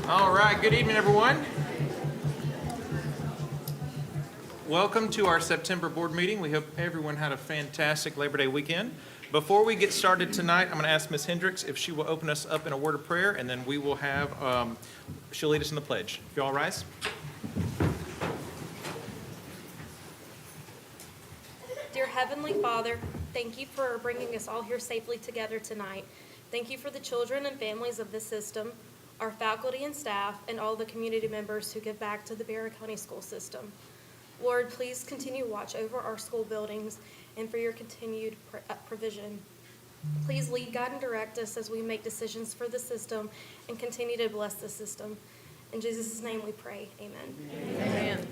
All right, good evening, everyone. Welcome to our September board meeting. We hope everyone had a fantastic Labor Day weekend. Before we get started tonight, I'm going to ask Ms. Hendricks if she will open us up in a word of prayer, and then we will have, she'll lead us in the pledge. If you all rise. Dear Heavenly Father, thank you for bringing us all here safely together tonight. Thank you for the children and families of this system, our faculty and staff, and all the community members who give back to the Bear County school system. Lord, please continue to watch over our school buildings and for your continued provision. Please lead, guide, and direct us as we make decisions for the system and continue to bless the system. In Jesus' name we pray, amen. Amen.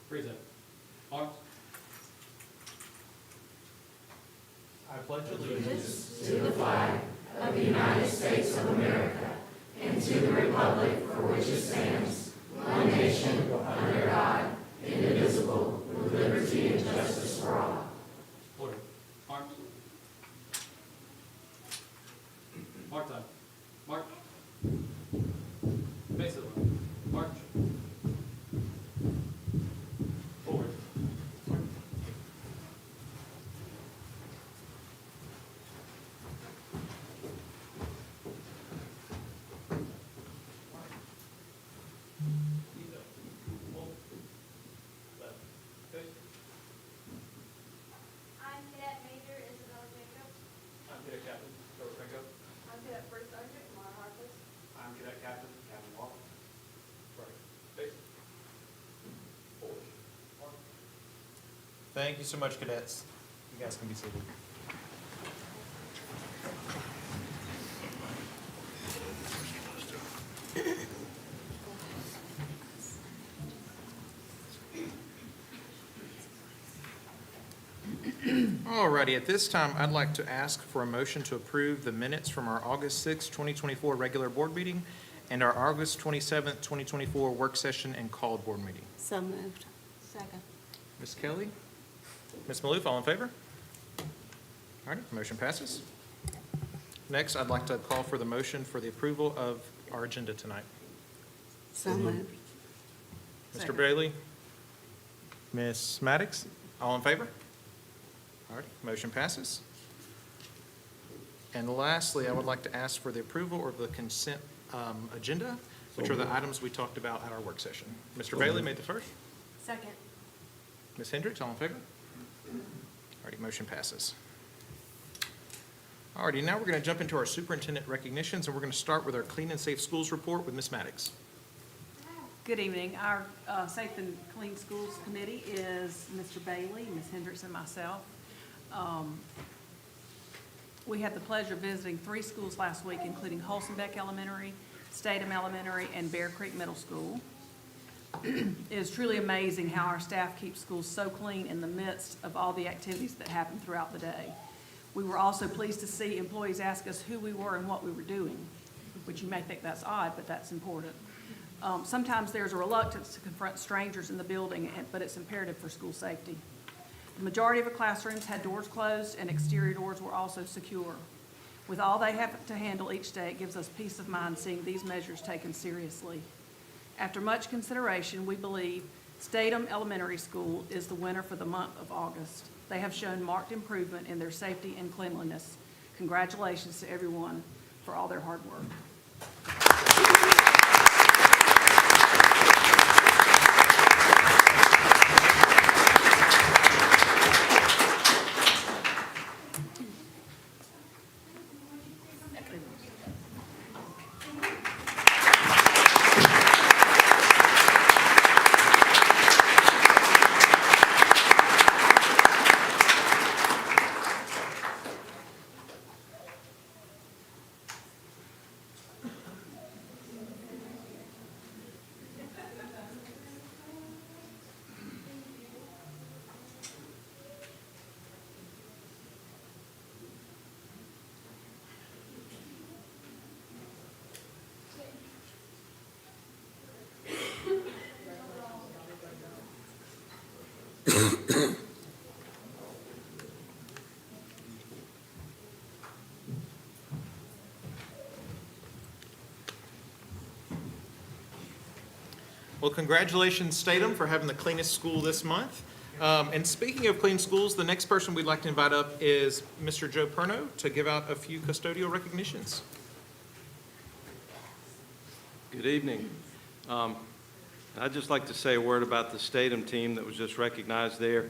Present. Arms. I pledge allegiance to the flag of the United States of America and to the republic for which it stands, one nation, under God, indivisible, with liberty and justice for all. Order. Arms. Mark time. March. Face it. March. Forward. I'm Cadet Major Isabella Jacobs. I'm Cadet Captain Robert Franco. I'm Cadet First Sergeant Mara Harkless. I'm Cadet Captain Captain Walker. Right. Face. Forward. Thank you so much, cadets. You guys can be seated. Alrighty, at this time, I'd like to ask for a motion to approve the minutes from our August 6, 2024 regular board meeting and our August 27, 2024 work session and called board meeting. So moved. Second. Ms. Kelly? Ms. Maloof, all in favor? Alrighty, motion passes. Next, I'd like to call for the motion for the approval of our agenda tonight. So moved. Mr. Second. Bailey? Ms. Maddox, all in favor? All right, motion passes. And lastly, I would like to ask for the approval of the consent agenda, which are the items we talked about at our work session. Mr. Bailey made the first. Second. Ms. Hendricks, all in favor? All righty, motion passes. All righty, now we're going to jump into our superintendent recognitions, and we're going to start with our Clean and Safe Schools report with Ms. Maddox. Good evening. Our Safe and Clean Schools Committee is Mr. Bailey, Ms. Hendricks, and myself. We had the pleasure of visiting 3 schools last week, including Holsenbeck Elementary, Statham Elementary, and Bear Creek Middle School. It is truly amazing how our staff keeps schools so clean in the midst of all the activities that happen throughout the day. We were also pleased to see employees ask us who we were and what we were doing, which you may think that's odd, but that's important. Sometimes there's a reluctance to confront strangers in the building, but it's imperative for school safety. The majority of the classrooms had doors closed and exterior doors were also secure. With all they have to handle each day, it gives us peace of mind seeing these measures taken seriously. After much consideration, we believe Statham Elementary School is the winner for the month of August. They have shown marked improvement in their safety and cleanliness. Congratulations to everyone for all their hard work. Well, congratulations, Statham, for having the cleanest school this month. And speaking of clean schools, the next person we'd like to invite up is Mr. Joe Perno to give out a few custodial recognitions. Good evening. I'd just like to say a word about the Statham team that was just recognized there.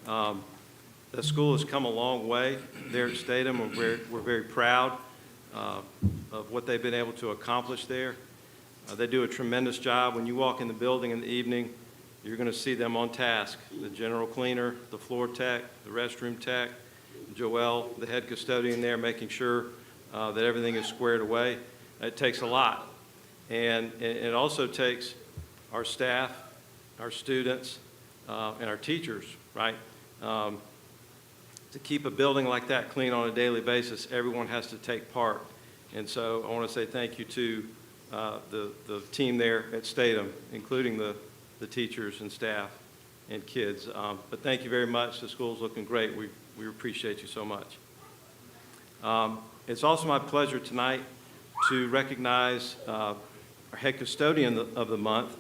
The school has come a long way there at Statham, and we're very proud of what they've been able to accomplish there. They do a tremendous job. When you walk in the building in the evening, you're going to see them on task. The general cleaner, the floor tech, the restroom tech, Joelle, the head custodian there, making sure that everything is squared away. It takes a lot. And it also takes our staff, our students, and our teachers, right? To keep a building like that clean on a daily basis, everyone has to take part. And so I want to say thank you to the team there at Statham, including the teachers and staff and kids. But thank you very much. The school's looking great. We appreciate you so much. It's also my pleasure tonight to recognize our head custodian of the month.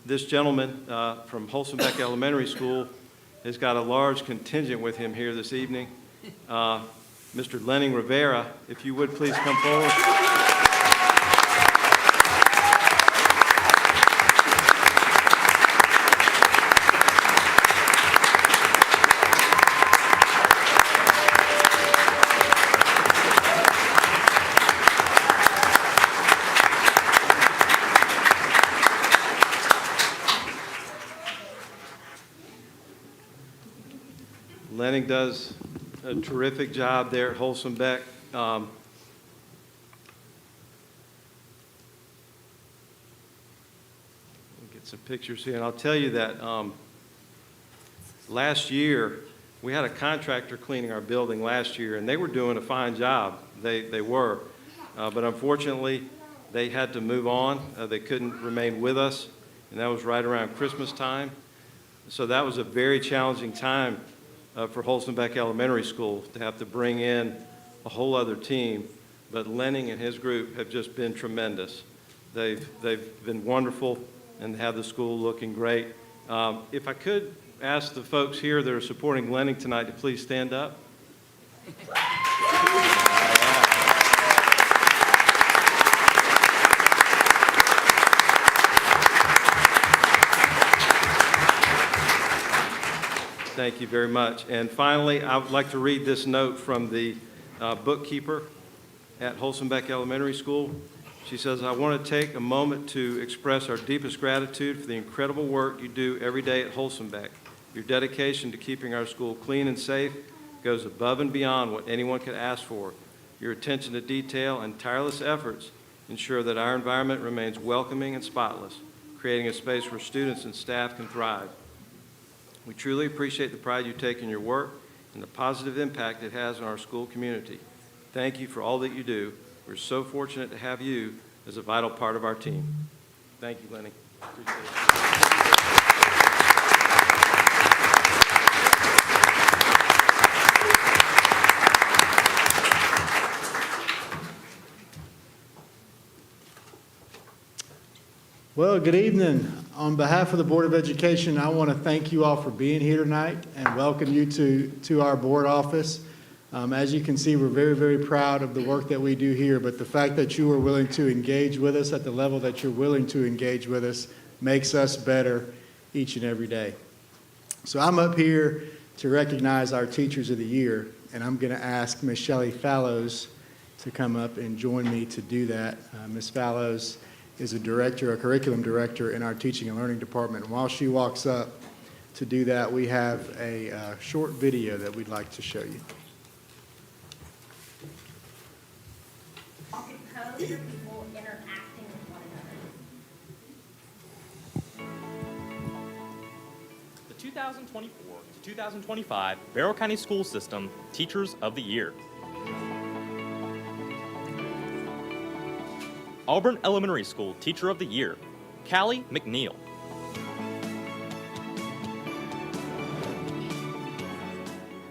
This gentleman from Holstenbeck Elementary School has got a large contingent with him here this evening. Mr. Lenning Rivera, if you would please come forward. Lenning does a terrific job there at Holstenbeck. Get some pictures here, and I'll tell you that last year, we had a contractor cleaning our building last year, and they were doing a fine job. They were. But unfortunately, they had to move on. They couldn't remain with us, and that was right around Christmas time. So that was a very challenging time for Holstenbeck Elementary School to have to bring in a whole other team. But Lenning and his group have just been tremendous. They've been wonderful and have the school looking great. If I could ask the folks here that are supporting Lenning tonight to please stand up. Thank you very much. And finally, I would like to read this note from the bookkeeper at Holstenbeck Elementary School. She says, I want to take a moment to express our deepest gratitude for the incredible work you do every day at Holstenbeck. Your dedication to keeping our school clean and safe goes above and beyond what anyone could ask for. Your attention to detail and tireless efforts ensure that our environment remains welcoming and spotless, creating a space where students and staff can thrive. We truly appreciate the pride you take in your work and the positive impact it has on our school community. Thank you for all that you do. We're so fortunate to have you as a vital part of our team. Thank you, Lenny. Appreciate it. Well, good evening. On behalf of the Board of Education, I want to thank you all for being here tonight and welcome you to our board office. As you can see, we're very, very proud of the work that we do here, but the fact that you are willing to engage with us at the level that you're willing to engage with us makes us better each and every day. So I'm up here to recognize our Teachers of the Year, and I'm going to ask Ms. Shelley Fallows to come up and join me to do that. Ms. Fallows is a curriculum director in our teaching and learning department. And while she walks up to do that, we have a short video that we'd like to show you. Compose your people interacting with one another. The 2024 to 2025 Barrow County School System Teachers of the Year. Auburn Elementary School Teacher of the Year, Callie McNeil.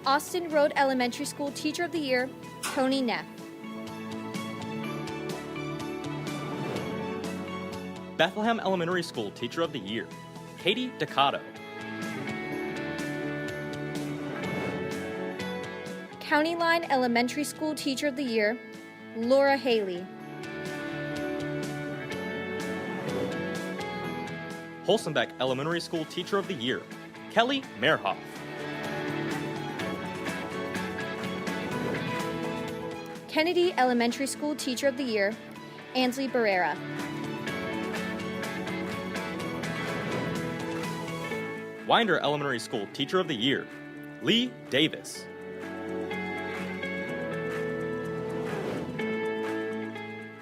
Austin Road Elementary School Teacher of the Year, Tony Neff. Bethlehem Elementary School Teacher of the Year, Katie Ducato. County Line Elementary School Teacher of the Year, Laura Haley. Holstenbeck Elementary School Teacher of the Year, Kelly Merhoff. Kennedy Elementary School Teacher of the Year, Ansley Barrera. Winder Elementary School Teacher of the Year, Lee Davis.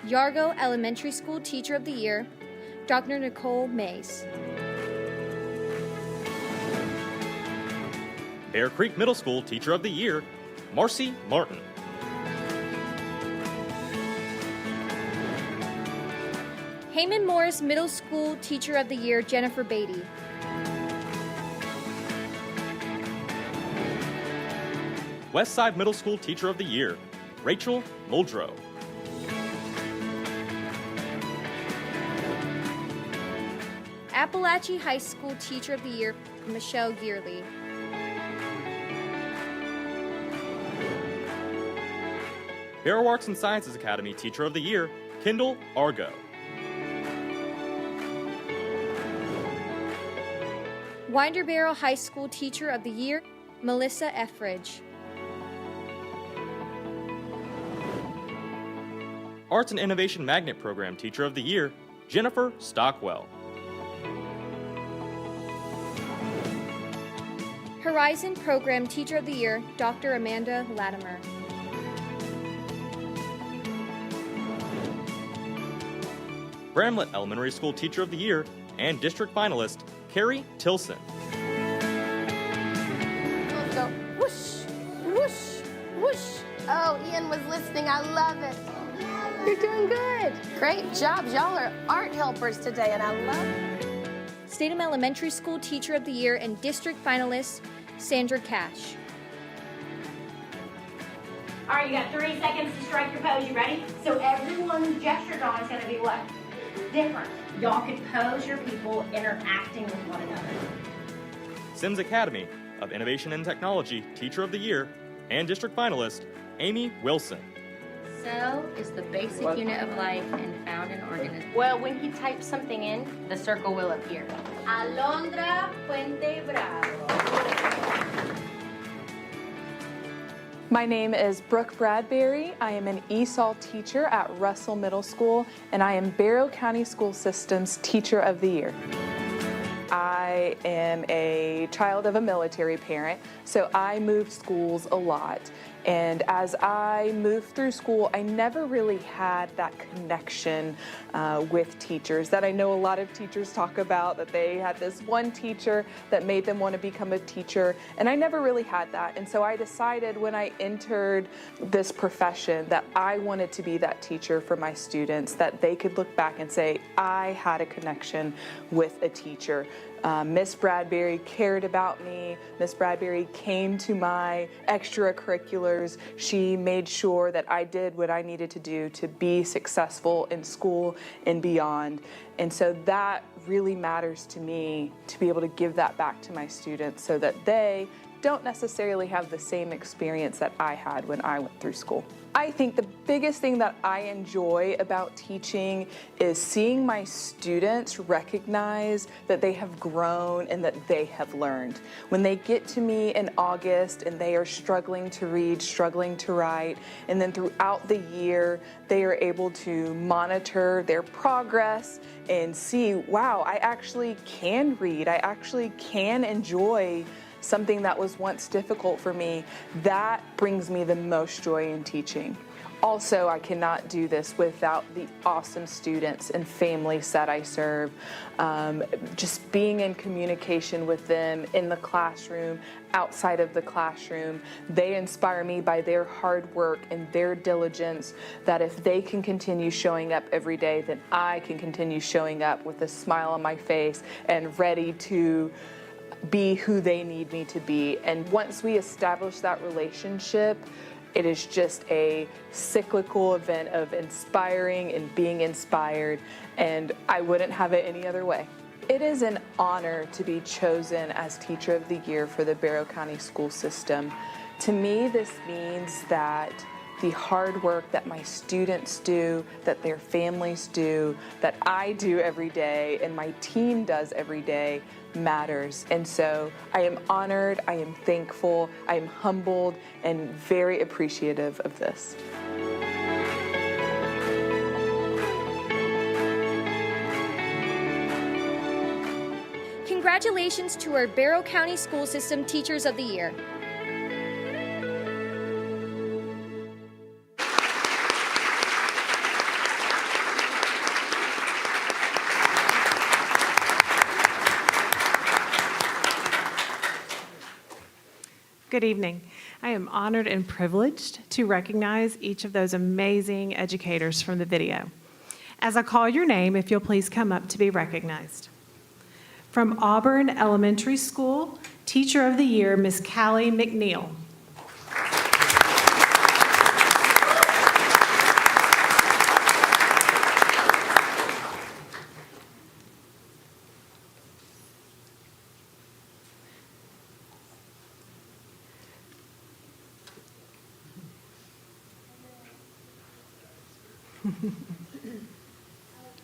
Yargo Elementary School Teacher of the Year, Dr. Nicole Mays. Bear Creek Middle School Teacher of the Year, Marcy Martin. Heyman Morris Middle School Teacher of the Year, Jennifer Beatty. Westside Middle School Teacher of the Year, Rachel Muldrow. Appalachie High School Teacher of the Year, Michelle Gearley. Barrow Arts and Sciences Academy Teacher of the Year, Kendall Argo. Winder Barrow High School Teacher of the Year, Melissa Effridge. Arts and Innovation Magnet Program Teacher of the Year, Jennifer Stockwell. Horizon Program Teacher of the Year, Dr. Amanda Latimer. Bramlett Elementary School Teacher of the Year and District Finalist, Carrie Tilson. Let's go. Whoosh, whoosh, whoosh. Oh, Ian was listening. I love it. You're doing good. Great job. Y'all are art helpers today, and I love it. Statham Elementary School Teacher of the Year and District Finalist, Sandra Cash. All right, you got 3 seconds to strike your pose. You ready? So everyone's gesture drawing is going to be what? Different. Y'all could pose your people interacting with one another. Sims Academy of Innovation and Technology Teacher of the Year and District Finalist, Amy Wilson. Cell is the basic unit of life and found in organisms. Well, when he types something in, the circle will appear. Alondra Puente Bravo. My name is Brooke Bradbury. I am an ESOL teacher at Russell Middle School, and I am Barrow County School System's Teacher of the Year. I am a child of a military parent, so I moved schools a lot. And as I moved through school, I never really had that connection with teachers that I know a lot of teachers talk about, that they had this one teacher that made them want to become a teacher. And I never really had that. And so I decided when I entered this profession that I wanted to be that teacher for my students, that they could look back and say, I had a connection with a teacher. Miss Bradbury cared about me. Miss Bradbury came to my extracurriculars. She made sure that I did what I needed to do to be successful in school and beyond. And so that really matters to me, to be able to give that back to my students so that they don't necessarily have the same experience that I had when I went through school. I think the biggest thing that I enjoy about teaching is seeing my students recognize that they have grown and that they have learned. When they get to me in August and they are struggling to read, struggling to write, and then throughout the year they are able to monitor their progress and see, wow, I actually can read, I actually can enjoy something that was once difficult for me, that brings me the most joy in teaching. Also, I cannot do this without the awesome students and families that I serve. Just being in communication with them in the classroom, outside of the classroom, they inspire me by their hard work and their diligence, that if they can continue showing up every day, then I can continue showing up with a smile on my face and ready to be who they need me to be. And once we establish that relationship, it is just a cyclical event of inspiring and being inspired, and I wouldn't have it any other way. It is an honor to be chosen as Teacher of the Year for the Barrow County School System. To me, this means that the hard work that my students do, that their families do, that I do every day, and my team does every day matters. And so I am honored, I am thankful, I am humbled, and very appreciative of this. Congratulations to our Barrow County School System Teachers of the Year. Good evening. I am honored and privileged to recognize each of those amazing educators from the video. As I call your name, if you'll please come up to be recognized. From Auburn Elementary School, Teacher of the Year, Ms. Callie McNeil.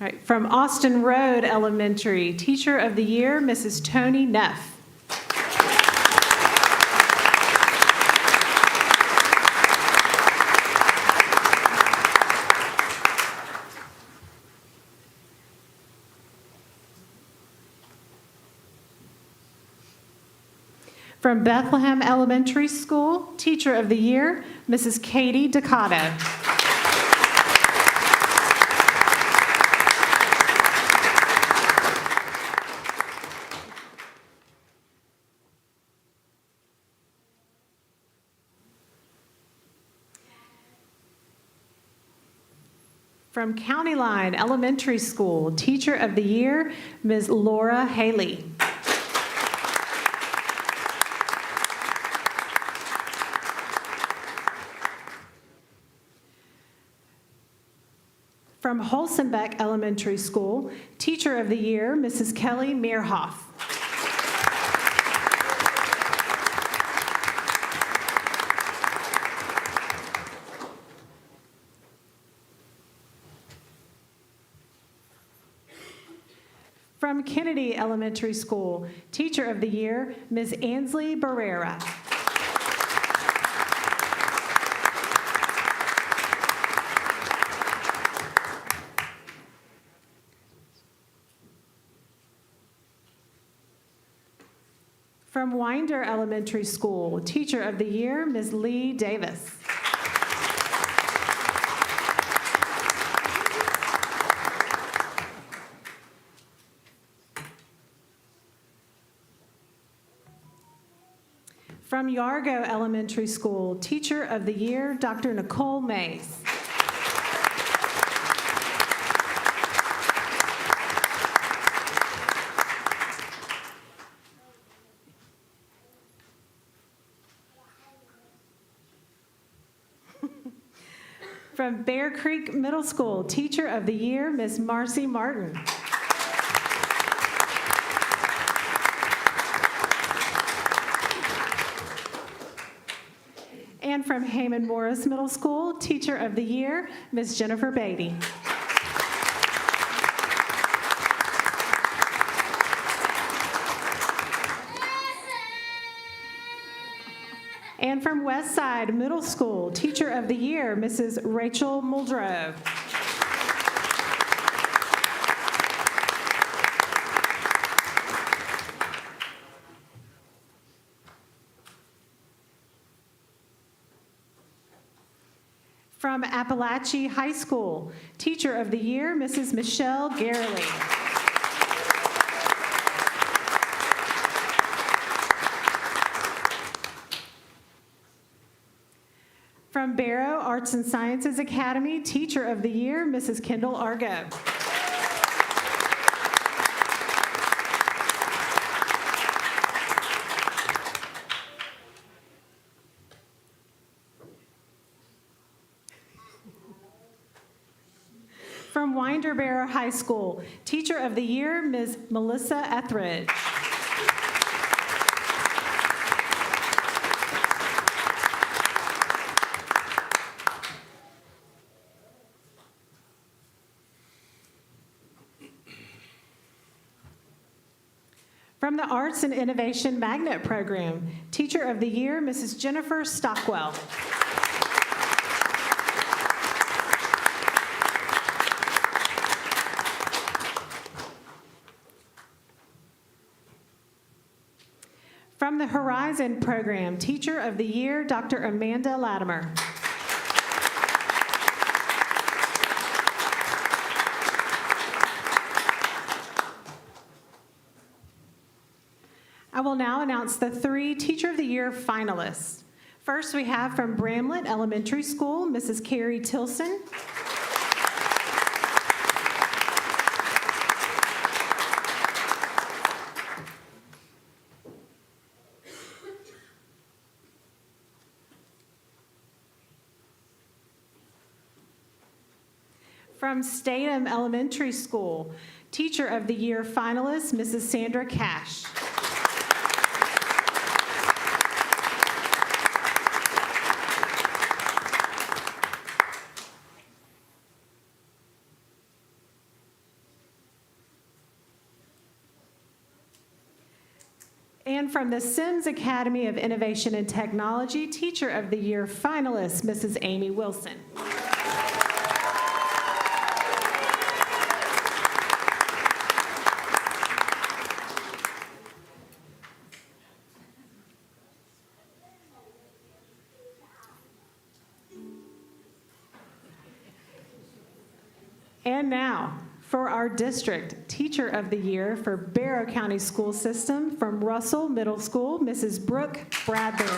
All right, from Austin Road Elementary, Teacher of the Year, Mrs. Tony Neff. From Bethlehem Elementary School, Teacher of the Year, Mrs. Katie Ducato. From County Line Elementary School, Teacher of the Year, Ms. Laura Haley. From Holzenbeck Elementary School, Teacher of the Year, Mrs. Kelly Meerhoff. From Kennedy Elementary School, Teacher of the Year, Ms. Ansley Barrera. From Winder Elementary School, Teacher of the Year, Ms. Lee Davis. From Yargo Elementary School, Teacher of the Year, Dr. Nicole Mays. From Bear Creek Middle School, Teacher of the Year, Ms. Marcy Martin. And from Heyman Morris Middle School, Teacher of the Year, Ms. Jennifer Beatty. And from Westside Middle School, Teacher of the Year, Mrs. Rachel Muldrow. From Appalachia High School, Teacher of the Year, Mrs. Michelle Garreley. From Barrow Arts and Sciences Academy, Teacher of the Year, Mrs. Kendall Argo. From Winderbarrow High School, Teacher of the Year, Ms. Melissa Etheridge. From the Arts and Innovation Magnet Program, Teacher of the Year, Mrs. Jennifer Stockwell. From the Horizon Program, Teacher of the Year, Dr. Amanda Latimer. I will now announce the 3 Teacher of the Year finalists. First, we have from Bramlett Elementary School, Mrs. Carrie Tilson. From Statham Elementary School, Teacher of the Year finalist, Mrs. Sandra Cash. And from the Sims Academy of Innovation and Technology, Teacher of the Year finalist, Mrs. Amy Wilson. And now, for our district Teacher of the Year for Barrow County School System from Russell Middle School, Mrs. Brooke Bradbury.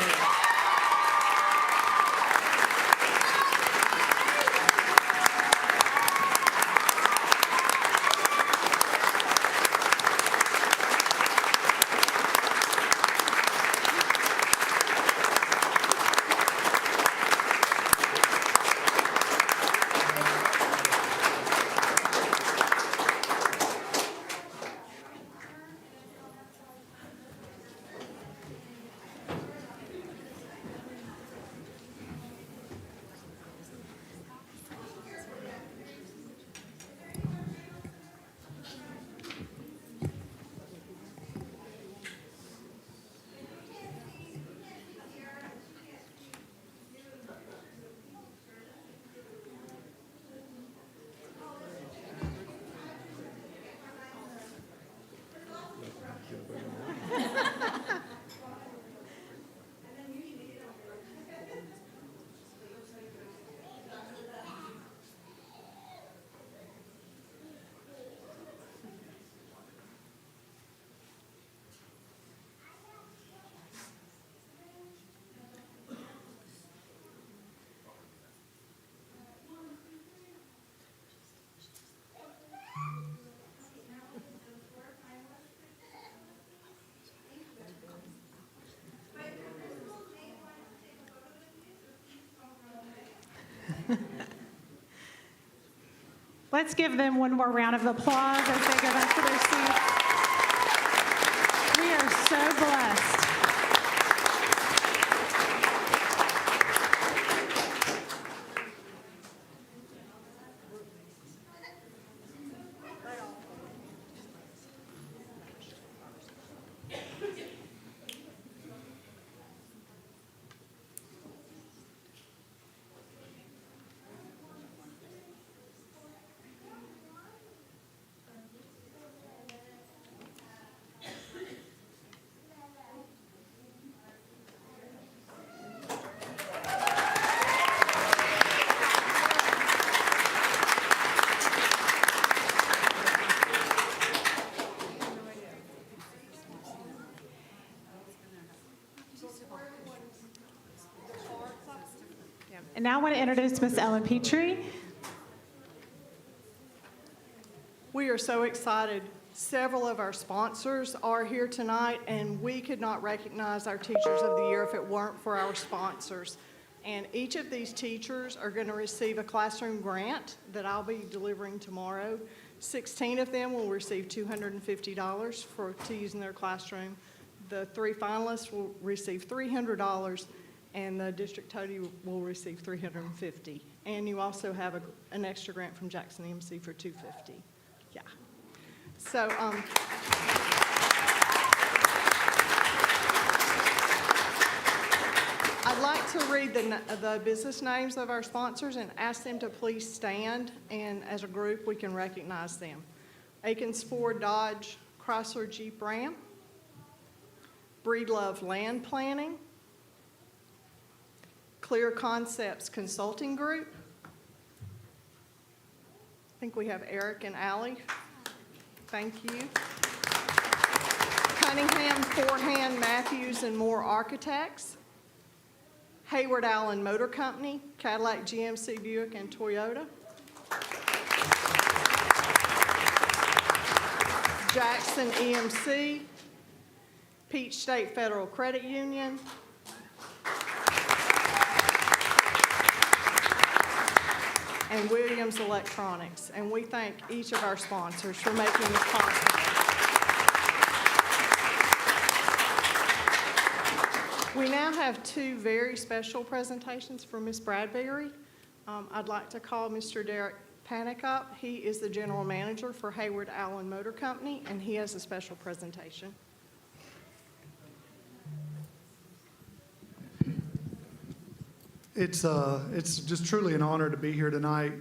Let's give them one more round of applause as they go back to their seats. We are so blessed. And now I want to introduce Miss Ellen Petrie. We are so excited. Several of our sponsors are here tonight, and we could not recognize our Teachers of the Year if it weren't for our sponsors. And each of these teachers are going to receive a classroom grant that I'll be delivering tomorrow. 16 of them will receive $250 to use in their classroom. The 3 finalists will receive $300, and the district toady will receive $350. And you also have an extra grant from Jackson EMC for $250. Yeah. So, I'd like to read the business names of our sponsors and ask them to please stand, and as a group, we can recognize them. Akins Ford Dodge Chrysler Jeep Ram, Breedlove Land Planning, Clear Concepts Consulting Group. I think we have Eric and Allie. Thank you. Cunningham, Forehand, Matthews, and Moore Architects. Hayward Allen Motor Company, Cadillac, GMC, Buick, and Toyota. Jackson EMC, Peach State Federal Credit Union, and Williams Electronics. And we thank each of our sponsors for making this possible. We now have 2 very special presentations for Ms. Bradbury. I'd like to call Mr. Derek Panic up. He is the general manager for Hayward Allen Motor Company, and he has a special presentation. It's just truly an honor to be here tonight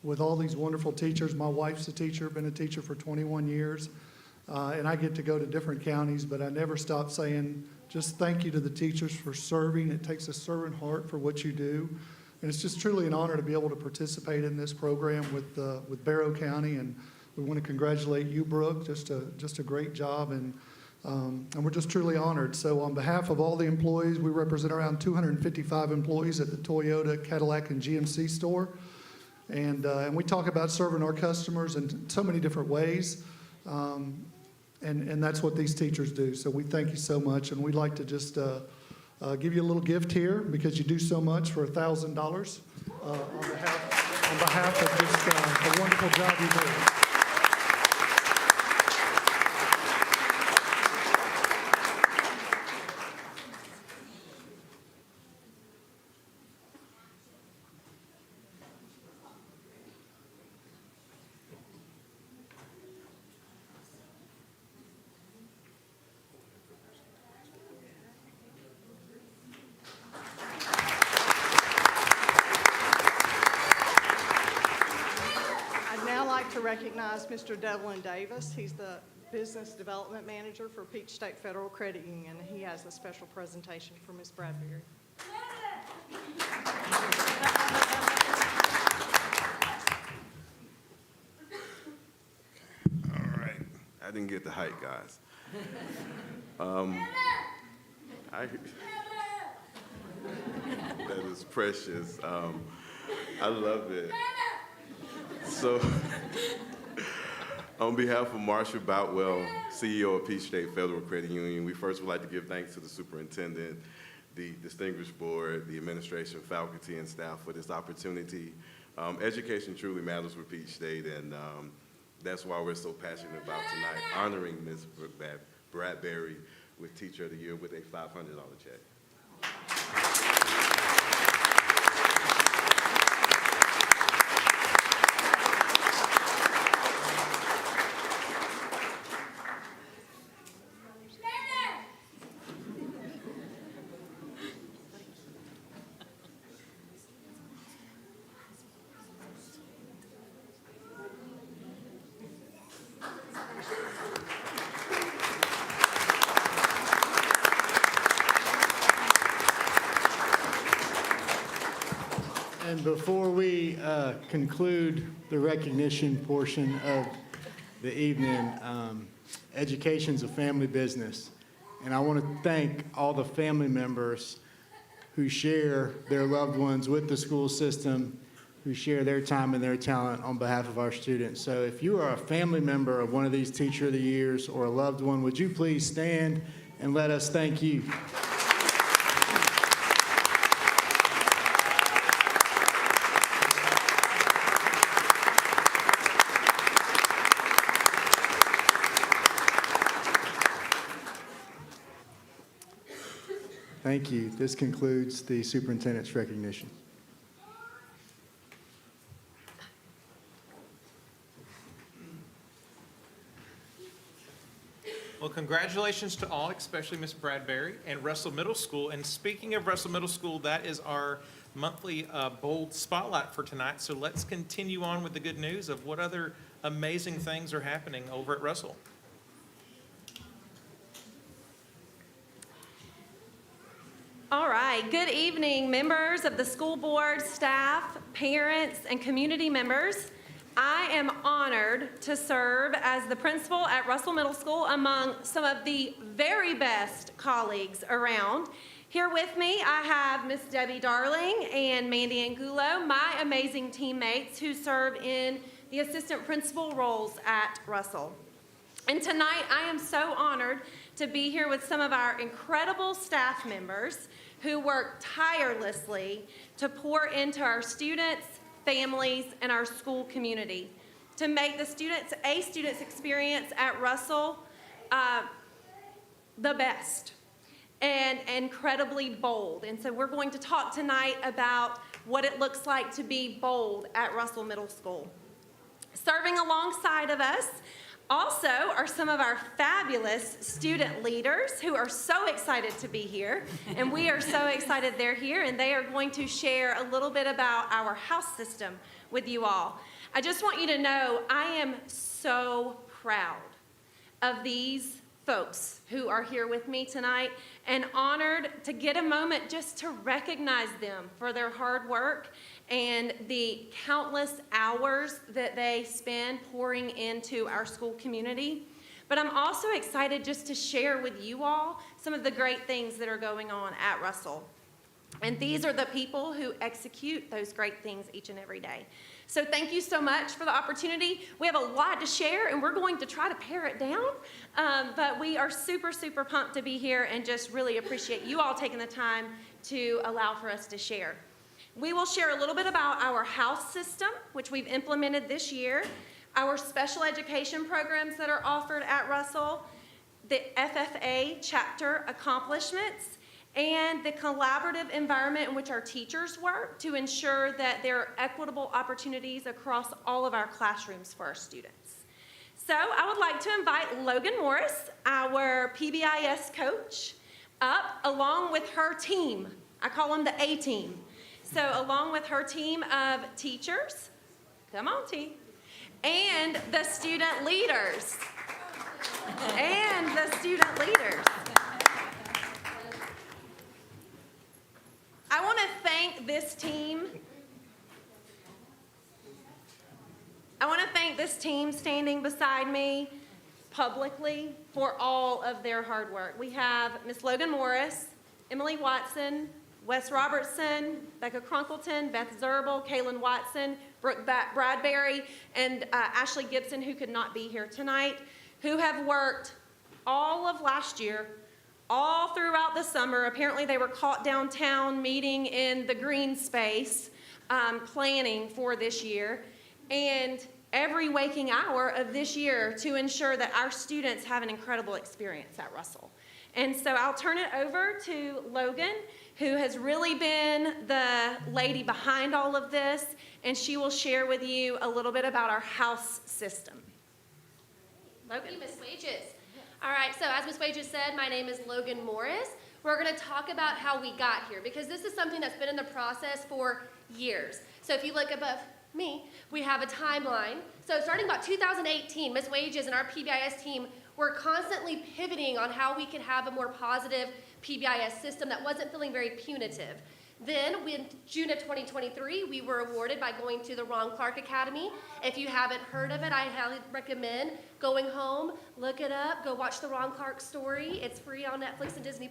with all these wonderful teachers. My wife's a teacher, been a teacher for 21 years, and I get to go to different counties, but I never stop saying just thank you to the teachers for serving. It takes a servant heart for what you do, and it's just truly an honor to be able to participate in this program with Barrow County, and we want to congratulate you, Brooke, just a great job, and we're just truly honored. So on behalf of all the employees, we represent around 255 employees at the Toyota, Cadillac, and GMC store. And we talk about serving our customers in so many different ways. And that's what these teachers do. So we thank you so much. And we'd like to just give you a little gift here because you do so much for $1,000 on behalf of just the wonderful job you do. To recognize Mr. Devlin Davis. He's the Business Development Manager for Peach State Federal Credit Union, and he has a special presentation for Ms. Bradbury. All right. I didn't get the height, guys. That is precious. I love it. So, on behalf of Marshall Boutwell, CEO of Peach State Federal Credit Union, we first would like to give thanks to the superintendent, the distinguished board, the administration, faculty, and staff for this opportunity. Education truly matters for Peach State, and that's why we're so passionate about tonight honoring Ms. Bradbury with Teacher of the Year with a $500 check. And before we conclude the recognition portion of the evening, education's a family business. And I want to thank all the family members who share their loved ones with the school system, who share their time and their talent on behalf of our students. So if you are a family member of one of these Teacher of the Years or a loved one, would you please stand and let us thank you? Thank you. This concludes the superintendent's recognition. Well, congratulations to all, especially Ms. Bradbury and Russell Middle School. And speaking of Russell Middle School, that is our monthly Bold Spotlight for tonight. So let's continue on with the good news of what other amazing things are happening over at Russell. All right, good evening, members of the school board, staff, parents, and community members. I am honored to serve as the principal at Russell Middle School among some of the very best colleagues around. Here with me, I have Miss Debbie Darling and Mandy Angulo, my amazing teammates who serve in the assistant principal roles at Russell. And tonight, I am so honored to be here with some of our incredible staff members who work tirelessly to pour into our students, families, and our school community to make the students' experience at Russell the best and incredibly bold. And so we're going to talk tonight about what it looks like to be bold at Russell Middle School. Serving alongside of us also are some of our fabulous student leaders who are so excited to be here, and we are so excited they're here, and they are going to share a little bit about our house system with you all. I just want you to know I am so proud of these folks who are here with me tonight and honored to get a moment just to recognize them for their hard work and the countless hours that they spend pouring into our school community. But I'm also excited just to share with you all some of the great things that are going on at Russell. And these are the people who execute those great things each and every day. So thank you so much for the opportunity. We have a lot to share, and we're going to try to pare it down. But we are super, super pumped to be here and just really appreciate you all taking the time to allow for us to share. We will share a little bit about our house system, which we've implemented this year, our special education programs that are offered at Russell, the FFA chapter accomplishments, and the collaborative environment in which our teachers work to ensure that there are equitable opportunities across all of our classrooms for our students. So I would like to invite Logan Morris, our PBIS coach, up along with her team. I call them the A-team. So along with her team of teachers, come on T, and the student leaders, I want to thank this team. I want to thank this team standing beside me publicly for all of their hard work. We have Miss Logan Morris, Emily Watson, Wes Robertson, Becca Crunkleton, Beth Zerbel, Kaylin Watson, Brooke Bradbury, and Ashley Gibson, who could not be here tonight, who have worked all of last year, all throughout the summer. Apparently they were caught downtown meeting in the green space, planning for this year, and every waking hour of this year to ensure that our students have an incredible experience at Russell. And so I'll turn it over to Logan, who has really been the lady behind all of this, and she will share with you a little bit about our house system. Logan. Thank you, Ms. Wages. All right, so as Ms. Wages said, my name is Logan Morris. We're going to talk about how we got here, because this is something that's been in the process for years. So if you look above me, we have a timeline. So starting about 2018, Ms. Wages and our PBIS team were constantly pivoting on how we could have a more positive PBIS system that wasn't feeling very punitive. Then, in June of 2023, we were awarded by going to the Ron Clark Academy. If you haven't heard of it, I highly recommend going home, look it up, go watch the Ron Clark story. It's free on Netflix and Disney+.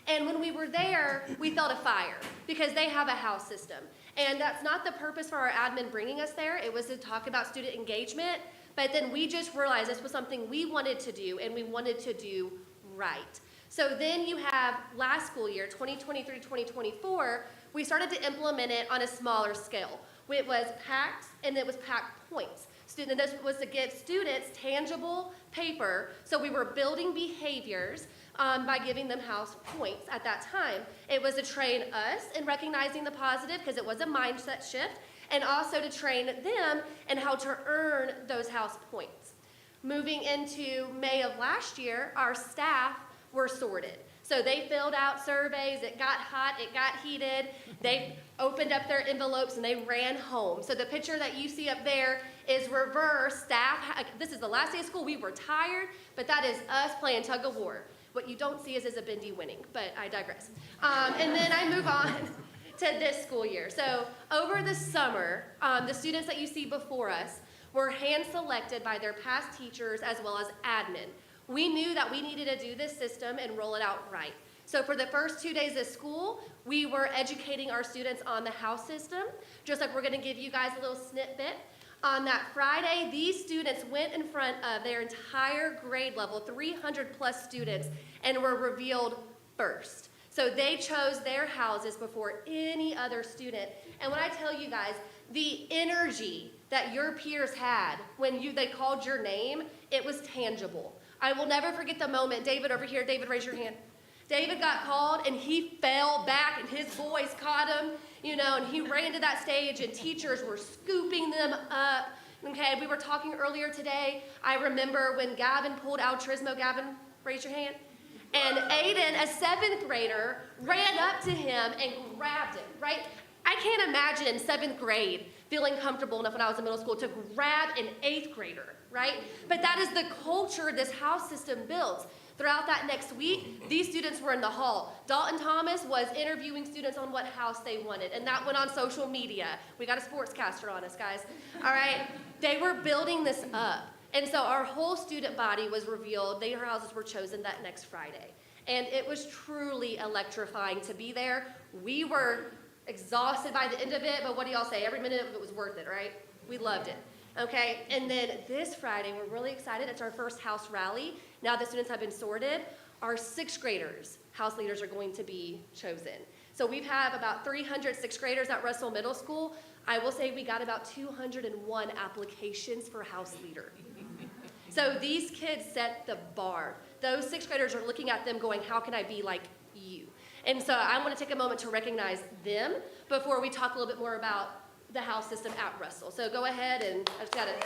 And when we were there, we felt a fire because they have a house system. And that's not the purpose for our admin bringing us there. It was to talk about student engagement. But then we just realized this was something we wanted to do, and we wanted to do right. So then you have last school year, 2023-2024, we started to implement it on a smaller scale. It was PACs, and it was PAC points. And this was to give students tangible paper, so we were building behaviors by giving them house points at that time. It was to train us in recognizing the positive, because it was a mindset shift, and also to train them in how to earn those house points. Moving into May of last year, our staff were sorted. So they filled out surveys, it got hot, it got heated, they opened up their envelopes and they ran home. So the picture that you see up there is reverse staff. This is the last day of school, we were tired, but that is us playing tug of war. What you don't see is Isabindi winning, but I digress. And then I move on to this school year. So over the summer, the students that you see before us were hand-selected by their past teachers as well as admin. We knew that we needed to do this system and roll it out right. So for the first 2 days of school, we were educating our students on the house system, just like we're gonna give you guys a little snippet. On that Friday, these students went in front of their entire grade level, 300 plus students, and were revealed first. So they chose their houses before any other student. And when I tell you guys, the energy that your peers had when they called your name, it was tangible. I will never forget the moment. David over here, David, raise your hand. David got called and he fell back and his boys caught him, and he ran to that stage and teachers were scooping them up. Okay, we were talking earlier today. I remember when Gavin pulled altruismo. Gavin, raise your hand. And Aiden, a 7th grader, ran up to him and grabbed him, right? I can't imagine in 7th grade feeling comfortable enough when I was in middle school to grab an 8th grader, right? But that is the culture this house system builds. Throughout that next week, these students were in the hall. Dalton Thomas was interviewing students on what house they wanted, and that went on social media. We got a sportscaster on us, guys. All right? They were building this up. And so our whole student body was revealed. Their houses were chosen that next Friday. And it was truly electrifying to be there. We were exhausted by the end of it, but what do y'all say? Every minute of it was worth it, right? We loved it. Okay, and then this Friday, we're really excited. It's our first house rally. Now the students have been sorted. Our 6th graders, house leaders, are going to be chosen. So we have about 300 6th graders at Russell Middle School. I will say we got about 201 applications for house leader. So these kids set the bar. Those 6th graders are looking at them going, how can I be like you? And so I want to take a moment to recognize them before we talk a little bit more about the house system at Russell. So go ahead and I just got it.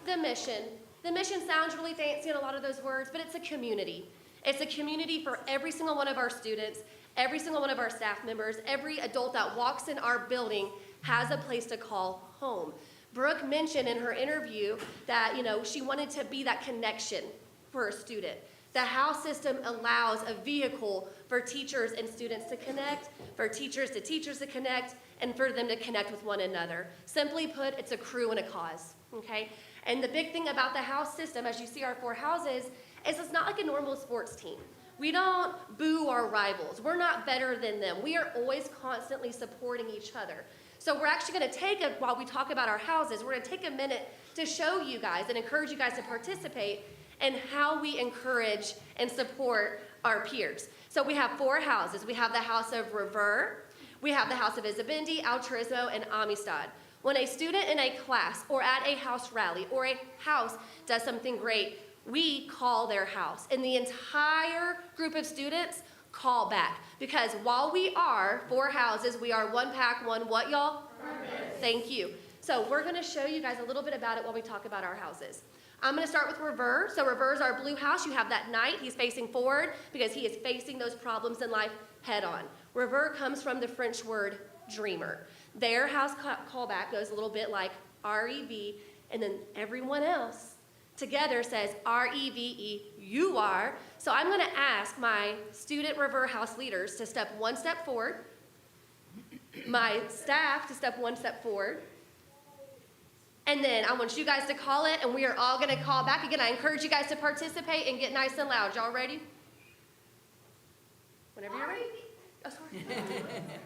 The mission. The mission sounds really fancy in a lot of those words, but it's a community. It's a community for every single one of our students, every single one of our staff members, every adult that walks in our building has a place to call home. Brooke mentioned in her interview that, she wanted to be that connection for a student. The house system allows a vehicle for teachers and students to connect, for teachers to connect, and for them to connect with one another. Simply put, it's a crew and a cause, okay? And the big thing about the house system, as you see our 4 houses, is it's not like a normal sports team. We don't boo our rivals. We're not better than them. We are always constantly supporting each other. So we're actually going to while we talk about our houses, we're going to take a minute to show you guys and encourage you guys to participate in how we encourage and support our peers. So we have 4 houses. We have the house of Revere, we have the house of Isabindi, Altruismo, and Amistad. When a student in a class or at a house rally or a house does something great, we call their house. And the entire group of students call back. Because while we are 4 houses, we are one pack, one what, y'all? Purpose. Thank you. So we're going to show you guys a little bit about it while we talk about our houses. I'm going to start with Revere. So Revere is our blue house. You have that knight. He's facing forward because he is facing those problems in life head on. Revere comes from the French word dreamer. Their house callback goes a little bit like R-E-V, and then everyone else together says R-E-V-E, you are. So I'm going to ask my student Revere house leaders to step 1 step forward, my staff to step 1 step forward, and then I want you guys to call it, and we are all going to call back. Again, I encourage you guys to participate and get nice and loud. Y'all ready? Whenever you're ready. Oh, sorry.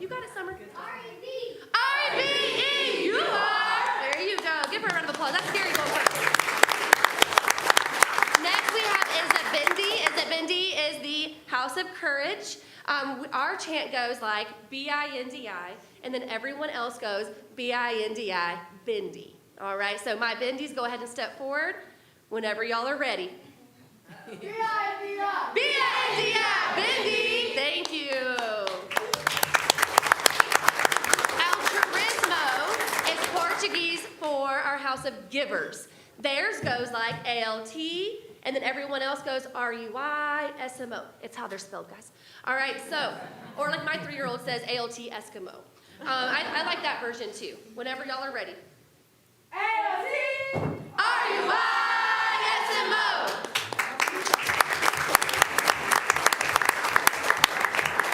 You got it, Summer. R-E-V. R-E-V-E, you are. There you go. Give her a round of applause. That's scary going first. Next, we have Isabindi. Isabindi is the House of Courage. Our chant goes like B-I-N-D-I, and then everyone else goes B-I-N-D-I, Bindi. All right, so my Bindis, go ahead and step forward whenever y'all are ready. B-I-N-D-I! B-I-N-D-I! Bindi! Thank you. Altruismo is Portuguese for our house of givers. Theirs goes like A-L-T, and then everyone else goes R-U-I-S-M-O. It's how they're spelled, guys. All right, so, or like my 3-year-old says A-L-T Eskimo. I like that version too, whenever y'all are ready. A-L-T R-U-I-S-M-O.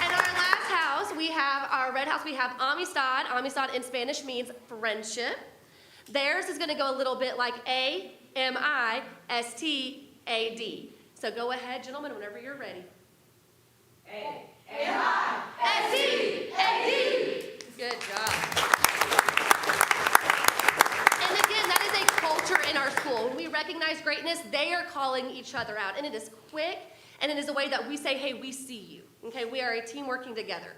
And our last house, we have our red house, we have Amistad. Amistad in Spanish means friendship. Theirs is gonna go a little bit like A-M-I-S-T-A-D. So go ahead, gentlemen, whenever you're ready. A-M-I-S-T-A-D. Good job. And again, that is a culture in our school. When we recognize greatness, they are calling each other out. And it is quick, and it is a way that we say, hey, we see you. Okay, we are a team working together.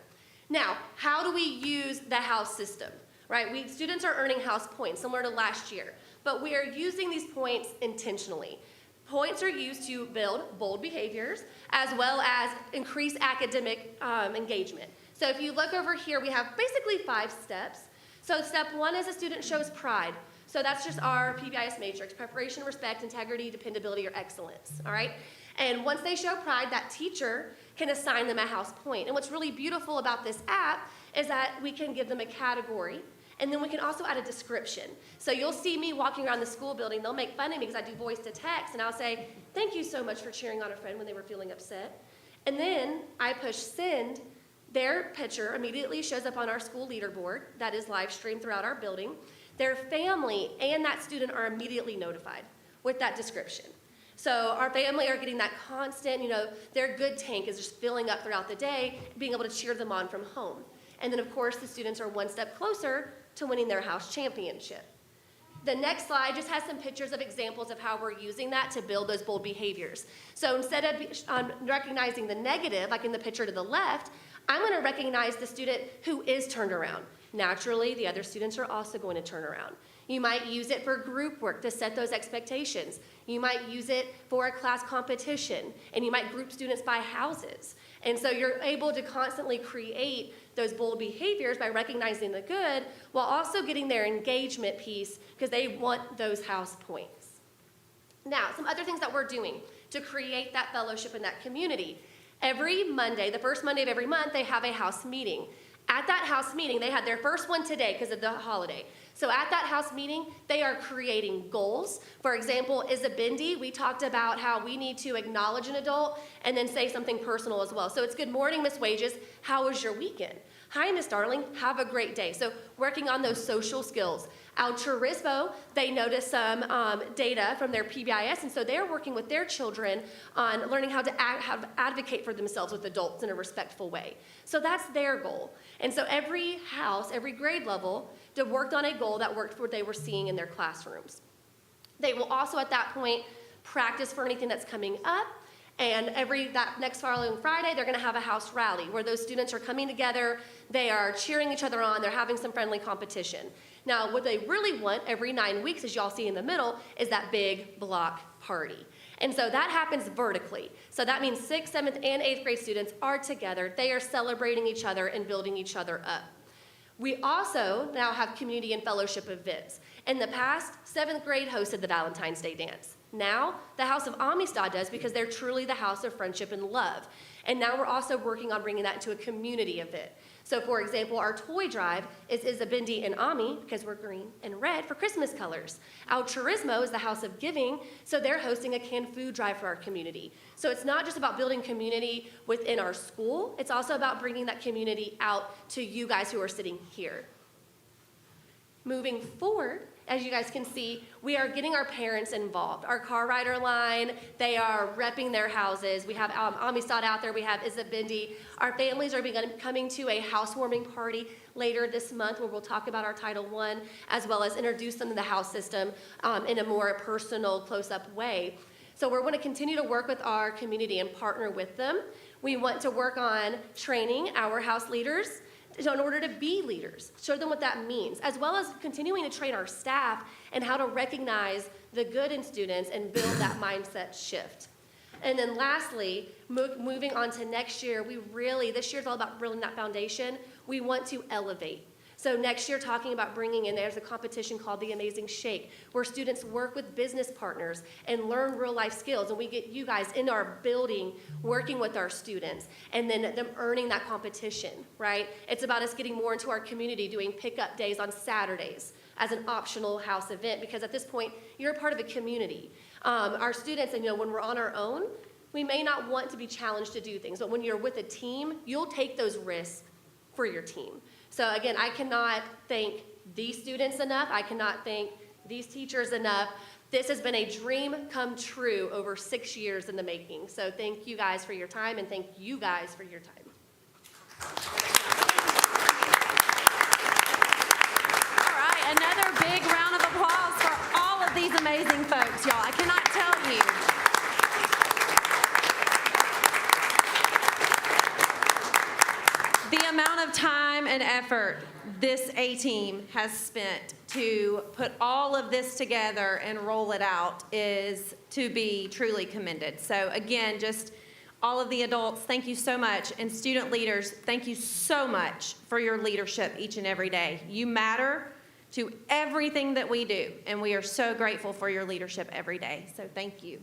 Now, how do we use the house system? Right, students are earning house points, similar to last year, but we are using these points intentionally. Points are used to build bold behaviors as well as increase academic engagement. So if you look over here, we have basically 5 steps. So step 1 is a student shows pride. So that's just our PBIS matrix: preparation, respect, integrity, dependability, or excellence, all right? And once they show pride, that teacher can assign them a house point. And what's really beautiful about this app is that we can give them a category, and then we can also add a description. So you'll see me walking around the school building. They'll make fun of me because I do voice to text, and I'll say, thank you so much for cheering on a friend when they were feeling upset. And then I push send. Their picture immediately shows up on our school leaderboard that is live streamed throughout our building. Their family and that student are immediately notified with that description. So our family are getting that constant, their good tank is just filling up throughout the day, being able to cheer them on from home. And then, of course, the students are one step closer to winning their house championship. The next slide just has some pictures of examples of how we're using that to build those bold behaviors. So instead of recognizing the negative, like in the picture to the left, I'm going to recognize the student who is turned around. Naturally, the other students are also going to turn around. You might use it for group work to set those expectations. You might use it for a class competition, and you might group students by houses. And so you're able to constantly create those bold behaviors by recognizing the good while also getting their engagement piece because they want those house points. Now, some other things that we're doing to create that fellowship and that community. Every Monday, the first Monday of every month, they have a house meeting. At that house meeting, they had their first one today because of the holiday. So at that house meeting, they are creating goals. For example, Isabindi, we talked about how we need to acknowledge an adult and then say something personal as well. So it's good morning, Miss Wages. How was your weekend? Hi, Miss Darling. Have a great day. So working on those social skills. Altruismo, they noticed some data from their PBIS, and so they're working with their children on learning how to advocate for themselves with adults in a respectful way. So that's their goal. And so every house, every grade level, worked on a goal that worked for what they were seeing in their classrooms. They will also, at that point, practice for anything that's coming up. And that next following Friday, they're going to have a house rally where those students are coming together, they are cheering each other on, they're having some friendly competition. Now, what they really want every 9 weeks, as y'all see in the middle, is that big block party. And so that happens vertically. So that means 6th, 7th, and 8th grade students are together. They are celebrating each other and building each other up. We also now have community and fellowship events. In the past, 7th grade hosted the Valentine's Day dance. Now, the House of Amistad does because they're truly the house of friendship and love. And now we're also working on bringing that into a community event. So, for example, our toy drive is Isabindi and Ami, because we're green and red for Christmas colors. Altruismo is the House of Giving, so they're hosting a canned food drive for our community. So it's not just about building community within our school, it's also about bringing that community out to you guys who are sitting here. Moving forward, as you guys can see, we are getting our parents involved. Our car rider line, they are repping their houses. We have Amistad out there. We have Isabindi. Our families are coming to a housewarming party later this month where we'll talk about our Title I, as well as introduce them to the house system in a more personal, close-up way. So we're going to continue to work with our community and partner with them. We want to work on training our house leaders in order to be leaders, show them what that means, as well as continuing to train our staff and how to recognize the good in students and build that mindset shift. And then lastly, moving on to next year, this year's all about building that foundation. We want to elevate. So next year, talking about bringing in, there's a competition called The Amazing Shake, where students work with business partners and learn real life skills. And we get you guys in our building working with our students and then them earning that competition, right? It's about us getting more into our community, doing pickup days on Saturdays as an optional house event, because at this point, you're a part of a community. Our students, and when we're on our own, we may not want to be challenged to do things, but when you're with a team, you'll take those risks for your team. So again, I cannot thank these students enough. I cannot thank these teachers enough. This has been a dream come true over 6 years in the making. So thank you guys for your time, and thank you guys for your time. All right, another big round of applause for all of these amazing folks, y'all. I cannot tell you. The amount of time and effort this A-team has spent to put all of this together and roll it out is to be truly commended. So again, just all of the adults, thank you so much. And student leaders, thank you so much for your leadership each and every day. You matter to everything that we do, and we are so grateful for your leadership every day. So thank you.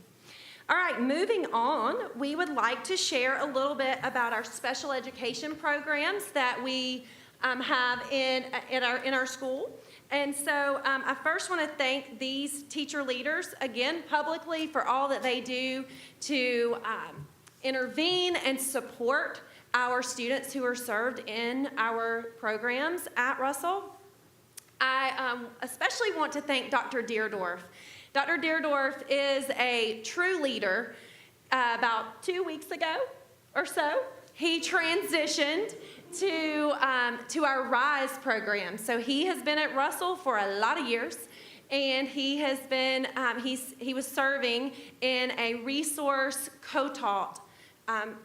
All right, moving on, we would like to share a little bit about our special education programs that we have in our school. And so I first want to thank these teacher leaders, again, publicly for all that they do to intervene and support our students who are served in our programs at Russell. I especially want to thank Dr. Deerdorf. Dr. Deerdorf is a true leader. About 2 weeks ago or so, he transitioned to our RISE program. So he has been at Russell for a lot of years, and he has been, he was serving in a resource co-taught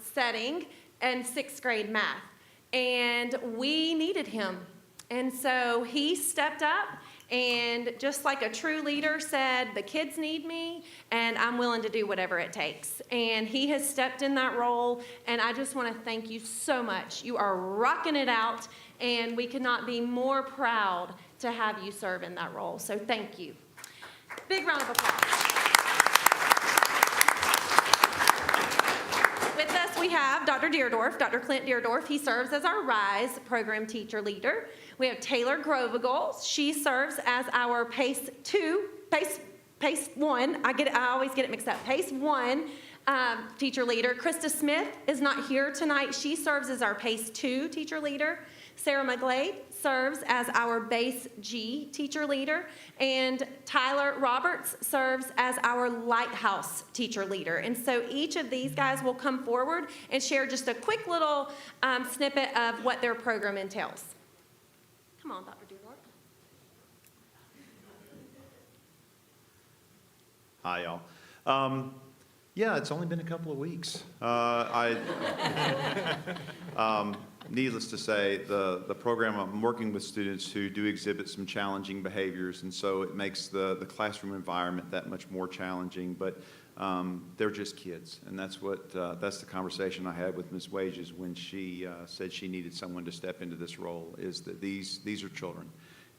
setting in 6th grade math, and we needed him. And so he stepped up and just like a true leader said, the kids need me and I'm willing to do whatever it takes. And he has stepped in that role, and I just want to thank you so much. You are rocking it out, and we could not be more proud to have you serve in that role. So thank you. Big round of applause. With us, we have Dr. Deerdorf, Dr. Clint Deerdorf. He serves as our RISE program teacher leader. We have Taylor Grovigal. She serves as our PACE 1. I always get it mixed up. PACE 1 teacher leader. Krista Smith is not here tonight. She serves as our PACE 2 teacher leader. Sarah McGlade serves as our BASE G teacher leader, and Tyler Roberts serves as our Lighthouse teacher leader. And so each of these guys will come forward and share just a quick little snippet of what their program entails. Come on, Dr. Deerdorf. Hi, y'all. Yeah, it's only been a couple of weeks. Needless to say, the program, I'm working with students who do exhibit some challenging behaviors, and so it makes the classroom environment that much more challenging, but they're just kids, and that's the conversation I had with Ms. Wages when she said she needed someone to step into this role, is that these are children,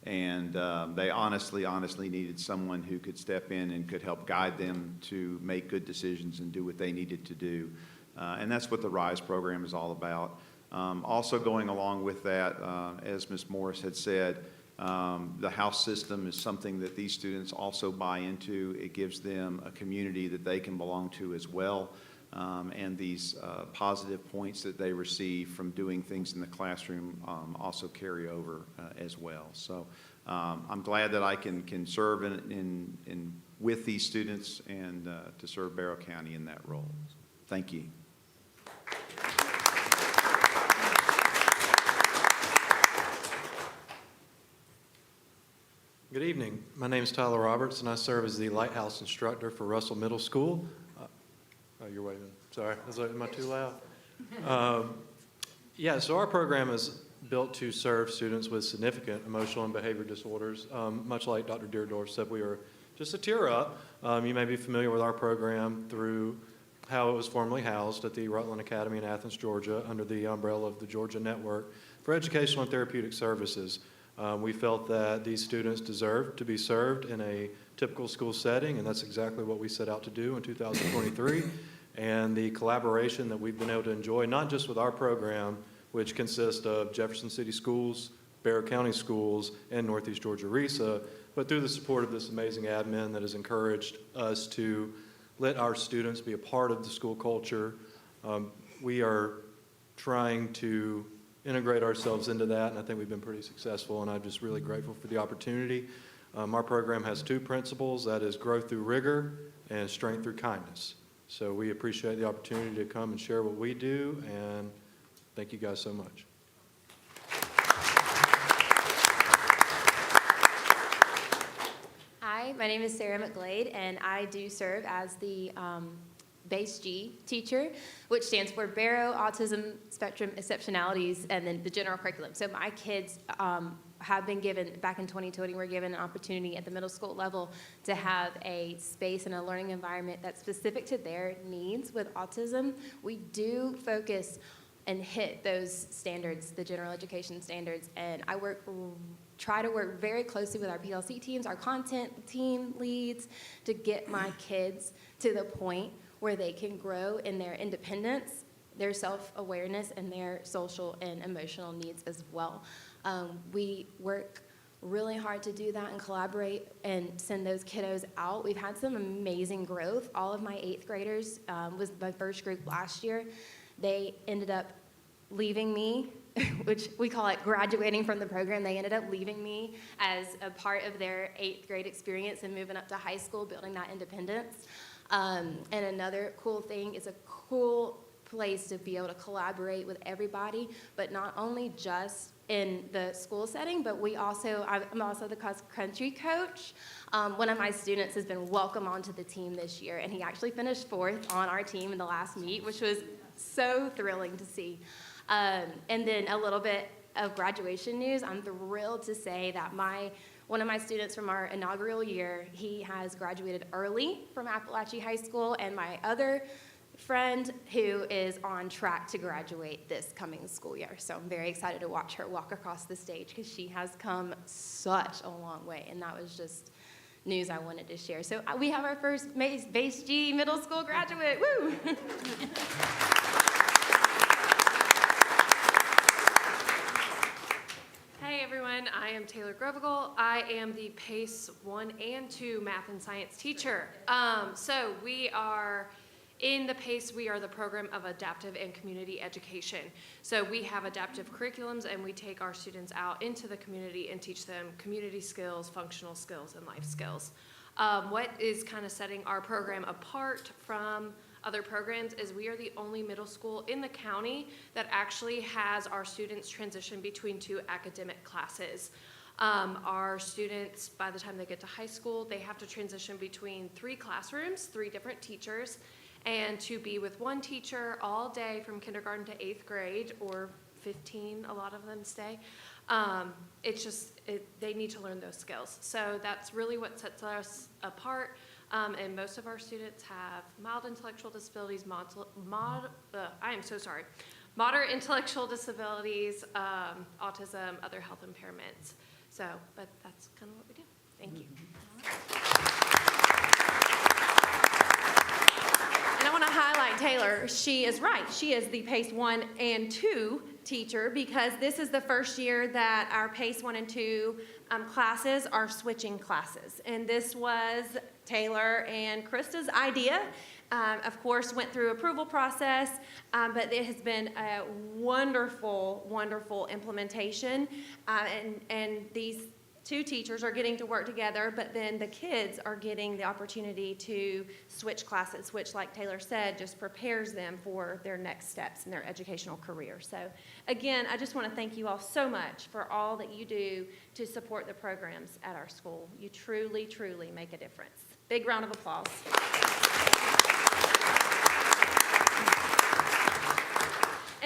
and they honestly needed someone who could step in and could help guide them to make good decisions and do what they needed to do, and that's what the RISE program is all about. Also going along with that, as Ms. Morris had said, the house system is something that these students also buy into. It gives them a community that they can belong to as well, and these positive points that they receive from doing things in the classroom also carry over as well. So I'm glad that I can serve with these students and to serve Barrow County in that role. Thank you. Good evening. My name is Tyler Roberts, and I serve as the Lighthouse instructor for Russell Middle School. Oh, you're waving. Sorry. Am I too loud? Yeah, so our program is built to serve students with significant emotional and behavior disorders. Much like Dr. Deerdorf said, we are just a tier up. You may be familiar with our program through how it was formerly housed at the Rutland Academy in Athens, Georgia, under the umbrella of the Georgia Network for Educational and Therapeutic Services. We felt that these students deserved to be served in a typical school setting, and that's exactly what we set out to do in 2023. And the collaboration that we've been able to enjoy, not just with our program, which consists of Jefferson City Schools, Barrow County Schools, and Northeast Georgia RESA, but through the support of this amazing admin that has encouraged us to let our students be a part of the school culture. We are trying to integrate ourselves into that, and I think we've been pretty successful, and I'm just really grateful for the opportunity. Our program has two principles, that is growth through rigor and strength through kindness. So we appreciate the opportunity to come and share what we do, and thank you guys so much. Hi, my name is Sarah McGlade, and I do serve as the Base G teacher, which stands for Barrow Autism Spectrum Exceptionalities, and then the general curriculum. So my kids have been given, back in 2020, were given an opportunity at the middle school level to have a space and a learning environment that's specific to their needs with autism. We do focus and hit those standards, the general education standards, and I try to work very closely with our PLC teams, our content team leads, to get my kids to the point where they can grow in their independence, their self-awareness, and their social and emotional needs as well. We work really hard to do that and collaborate and send those kiddos out. We've had some amazing growth. All of my 8th graders was my first group last year. They ended up leaving me, which we call it graduating from the program. They ended up leaving me as a part of their 8th grade experience and moving up to high school, building that independence. And another cool thing, it's a cool place to be able to collaborate with everybody, but not only just in the school setting, but I'm also the cross-country coach. One of my students has been welcomed onto the team this year, and he actually finished 4th on our team in the last meet, which was so thrilling to see. And then a little bit of graduation news. I'm thrilled to say that one of my students from our inaugural year, he has graduated early from Appalachia High School, and my other friend who is on track to graduate this coming school year. So I'm very excited to watch her walk across the stage because she has come such a long way, and that was just news I wanted to share. So we have our first Base G middle school graduate. Woo! Hey everyone, I am Taylor Grovigal. I am the PACE 1 and 2 math and science teacher. So we are in the PACE, we are the program of adaptive and community education. So we have adaptive curriculums, and we take our students out into the community and teach them community skills, functional skills, and life skills. What is kind of setting our program apart from other programs is we are the only middle school in the county that actually has our students transition between 2 academic classes. Our students, by the time they get to high school, they have to transition between 3 classrooms, 3 different teachers, and to be with one teacher all day from kindergarten to 8th grade, or 15, a lot of them stay. They need to learn those skills. So that's really what sets us apart. And most of our students have mild intellectual disabilities, moderate intellectual disabilities, autism, other health impairments. But that's kind of what we do. Thank you. And I want to highlight Taylor. She is right. She is the PACE 1 and 2 teacher, because this is the first year that our PACE 1 and 2 classes are switching classes. And this was Taylor and Krista's idea. Of course, went through approval process, but it has been a wonderful, wonderful implementation. And these 2 teachers are getting to work together, but then the kids are getting the opportunity to switch classes, which, like Taylor said, just prepares them for their next steps in their educational career. So again, I just want to thank you all so much for all that you do to support the programs at our school. You truly, truly make a difference. Big round of applause.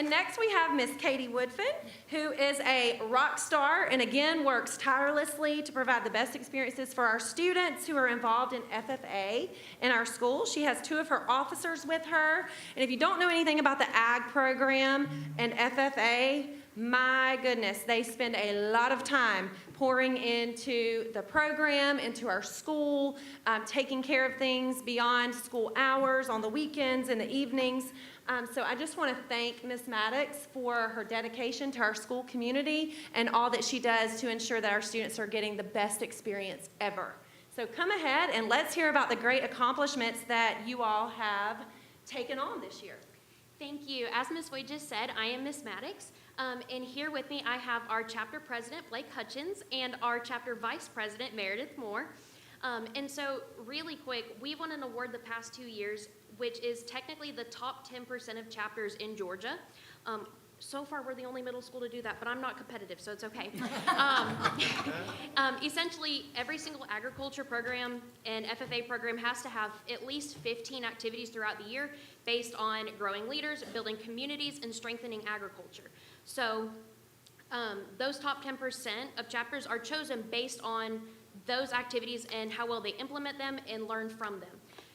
And next we have Miss Katie Woodfin, who is a rock star and again works tirelessly to provide the best experiences for our students who are involved in FFA in our school. She has 2 of her officers with her. And if you don't know anything about the AG program and FFA, my goodness, they spend a lot of time pouring into the program, into our school, taking care of things beyond school hours, on the weekends and the evenings. So I just want to thank Ms. Maddox for her dedication to our school community and all that she does to ensure that our students are getting the best experience ever. So come ahead and let's hear about the great accomplishments that you all have taken on this year. Thank you. As Ms. Wade just said, I am Ms. Maddox. And here with me, I have our chapter president, Blake Hutchins, and our chapter vice president, Meredith Moore. And so really quick, we won an award the past 2 years, which is technically the top 10% of chapters in Georgia. So far, we're the only middle school to do that, but I'm not competitive, so it's okay. Essentially, every single agriculture program and FFA program has to have at least 15 activities throughout the year based on growing leaders, building communities, and strengthening agriculture. So those top 10% of chapters are chosen based on those activities and how well they implement them and learn from them.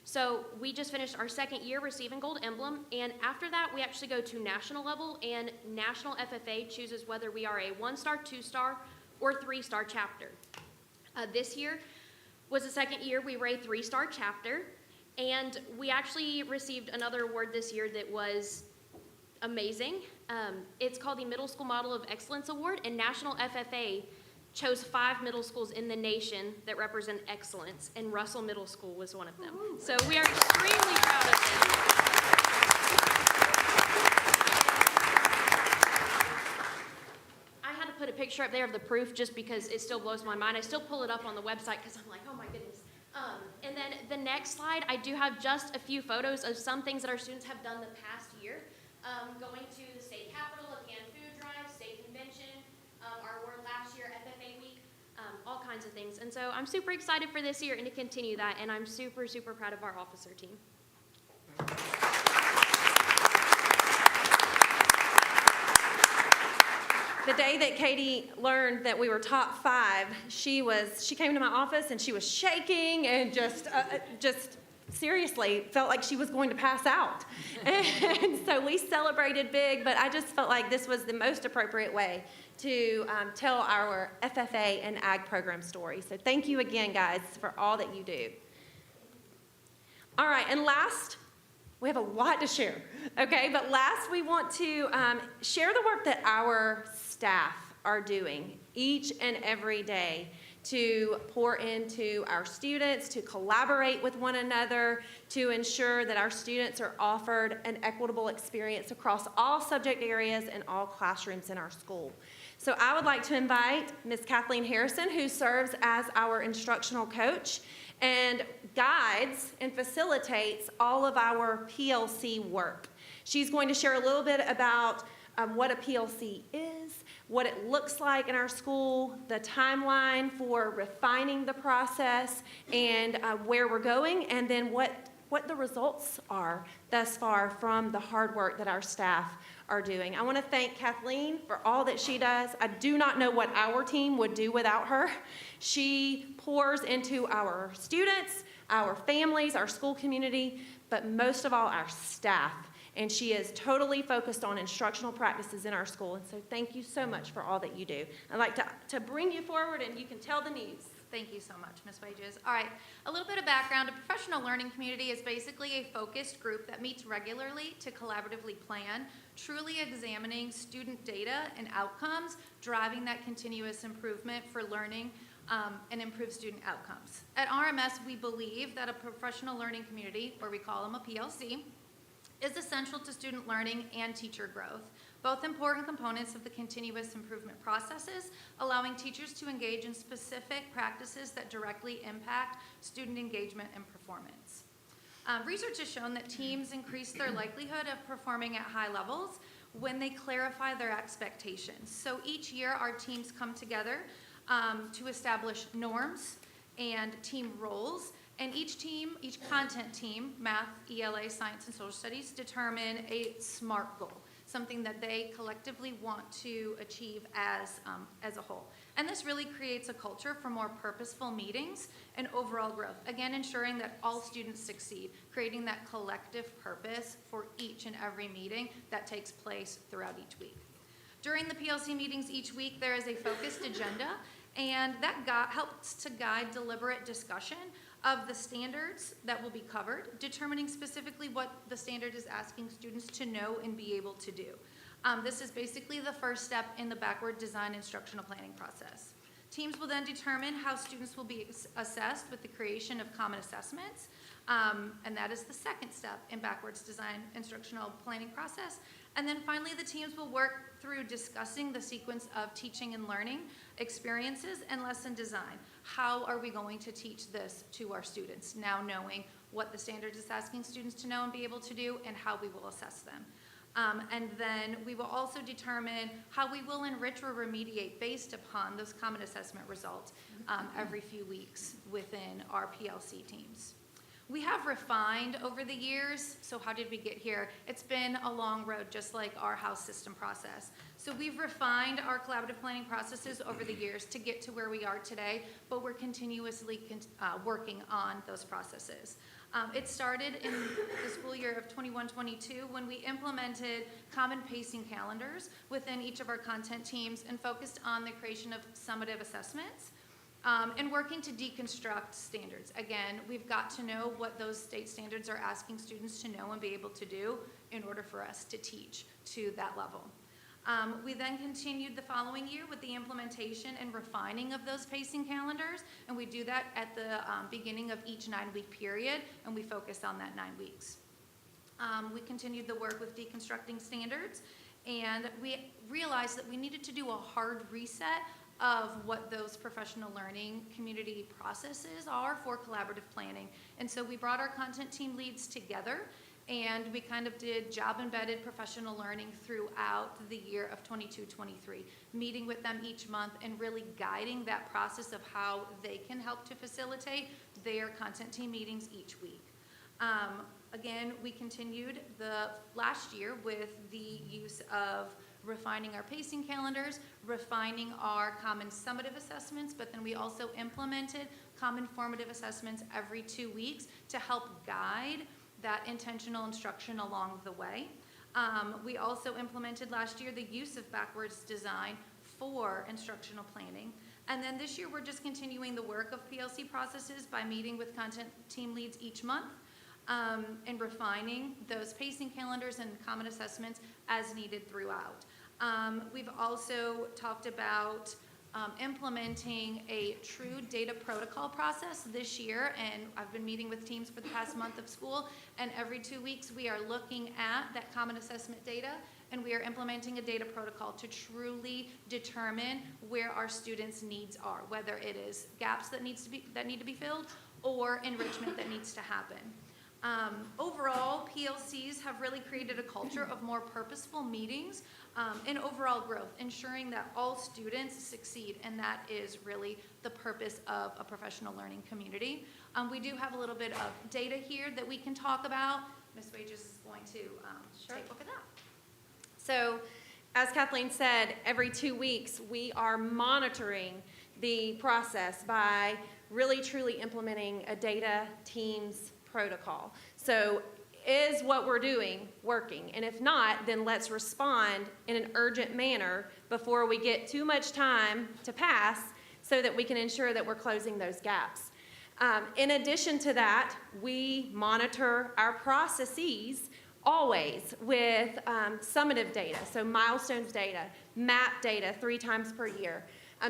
So we just finished our 2nd year receiving Gold Emblem, and after that we actually go to national level, and National FFA chooses whether we are a 1-star, 2-star, or 3-star chapter. This year was the 2nd year we were a 3-star chapter, and we actually received another award this year that was amazing. It's called the Middle School Model of Excellence Award, and National FFA chose 5 middle schools in the nation that represent excellence, and Russell Middle School was one of them. So we are extremely proud of them. I had to put a picture up there of the proof just because it still blows my mind. I still pull it up on the website because I'm like, oh my goodness. And then the next slide, I do have just a few photos of some things that our students have done the past year. Going to the state capitol, a canned food drive, state convention, our award last year, FFA week, all kinds of things. And so I'm super excited for this year and to continue that, and I'm super, super proud of our officer team. The day that Katie learned that we were top 5, she came to my office and she was shaking and just seriously felt like she was going to pass out. And so we celebrated big, but I just felt like this was the most appropriate way to tell our FFA and AG program story. So thank you again, guys, for all that you do. All right, and last, we have a lot to share, okay? But last, we want to share the work that our staff are doing each and every day to pour into our students, to collaborate with one another, to ensure that our students are offered an equitable experience across all subject areas and all classrooms in our school. So I would like to invite Ms. Kathleen Harrison, who serves as our instructional coach and guides and facilitates all of our PLC work. She's going to share a little bit about what a PLC is, what it looks like in our school, the timeline for refining the process, and where we're going, and then what the results are thus far from the hard work that our staff are doing. I want to thank Kathleen for all that she does. I do not know what our team would do without her. She pours into our students, our families, our school community, but most of all, our staff. And she is totally focused on instructional practices in our school. And so thank you so much for all that you do. I'd like to bring you forward and you can tell the news. Thank you so much, Ms. Wages. All right, a little bit of background. A professional learning community is basically a focused group that meets regularly to collaboratively plan, truly examining student data and outcomes, driving that continuous improvement for learning and improve student outcomes. At RMS, we believe that a professional learning community, or we call them a PLC, is essential to student learning and teacher growth, both important components of the continuous improvement processes, allowing teachers to engage in specific practices that directly impact student engagement and performance. Research has shown that teams increase their likelihood of performing at high levels when they clarify their expectations. So each year our teams come together to establish norms and team roles. And each content team, math, ELA, science, and social studies, determine a SMART goal. something that they collectively want to achieve as a whole. And this really creates a culture for more purposeful meetings and overall growth. Again, ensuring that all students succeed, creating that collective purpose for each and every meeting that takes place throughout each week. During the PLC meetings each week, there is a focused agenda, and that helps to guide deliberate discussion of the standards that will be covered, determining specifically what the standard is asking students to know and be able to do. This is basically the first step in the backward design instructional planning process. Teams will then determine how students will be assessed with the creation of common assessments, and that is the second step in backwards design instructional planning process. And then finally, the teams will work through discussing the sequence of teaching and learning experiences and lesson design. How are we going to teach this to our students, now knowing what the standard is asking students to know and be able to do, and how we will assess them. And then we will also determine how we will enrich or remediate based upon those common assessment results every few weeks within our PLC teams. We have refined over the years, so how did we get here? It's been a long road, just like our house system process. So we've refined our collaborative planning processes over the years to get to where we are today, but we're continuously working on those processes. It started in the school year of 21-22 when we implemented common pacing calendars within each of our content teams and focused on the creation of summative assessments. And working to deconstruct standards. Again, we've got to know what those state standards are asking students to know and be able to do in order for us to teach to that level. We then continued the following year with the implementation and refining of those pacing calendars, and we do that at the beginning of each 9-week period, and we focus on that 9 weeks. We continued the work with deconstructing standards, and we realized that we needed to do a hard reset of what those professional learning community processes are for collaborative planning. And so we brought our content team leads together, and we kind of did job-embedded professional learning throughout the year of 22-23, meeting with them each month and really guiding that process of how they can help to facilitate their content team meetings each week. Again, we continued the last year with the use of refining our pacing calendars, refining our common summative assessments, but then we also implemented common formative assessments every 2 weeks to help guide that intentional instruction along the way. We also implemented last year the use of backwards design for instructional planning. And then this year we're just continuing the work of PLC processes by meeting with content team leads each month and refining those pacing calendars and common assessments as needed throughout. We've also talked about implementing a true data protocol process this year, and I've been meeting with teams for the past month of school, and every 2 weeks we are looking at that common assessment data, and we are implementing a data protocol to truly determine where our students' needs are, whether it is gaps that need to be filled or enrichment that needs to happen. Overall, PLCs have really created a culture of more purposeful meetings and overall growth, ensuring that all students succeed, and that is really the purpose of a professional learning community. We do have a little bit of data here that we can talk about. Ms. Wages is going to take a look at that. So, as Kathleen said, every 2 weeks we are monitoring the process by really truly implementing a data teams protocol. So, is what we're doing working? And if not, then let's respond in an urgent manner before we get too much time to pass so that we can ensure that we're closing those gaps. In addition to that, we monitor our processes always with summative data, so milestones data, MAP data 3 times per year.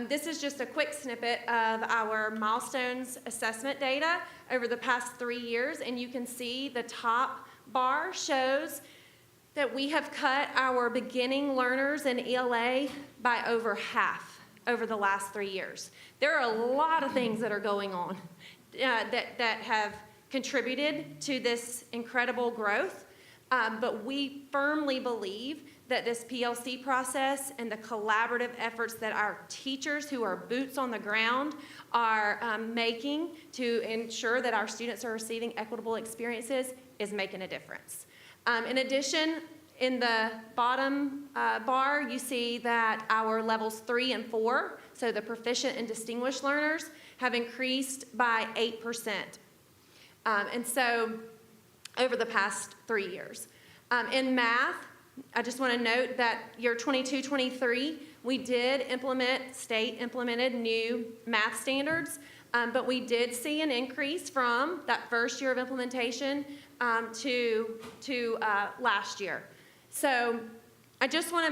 This is just a quick snippet of our milestones assessment data over the past 3 years, and you can see the top bar shows that we have cut our beginning learners in ELA by over half over the last 3 years. There are a lot of things that are going on that have contributed to this incredible growth, but we firmly believe that this PLC process and the collaborative efforts that our teachers who are boots on the ground are making to ensure that our students are receiving equitable experiences is making a difference. In addition, In the bottom bar, you see that our levels 3 and 4, so the proficient and distinguished learners, have increased by 8%. And so over the past 3 years. In math, I just want to note that year 22-23, we did implement state-implemented new math standards, but we did see an increase from that first year of implementation to last year. So I just want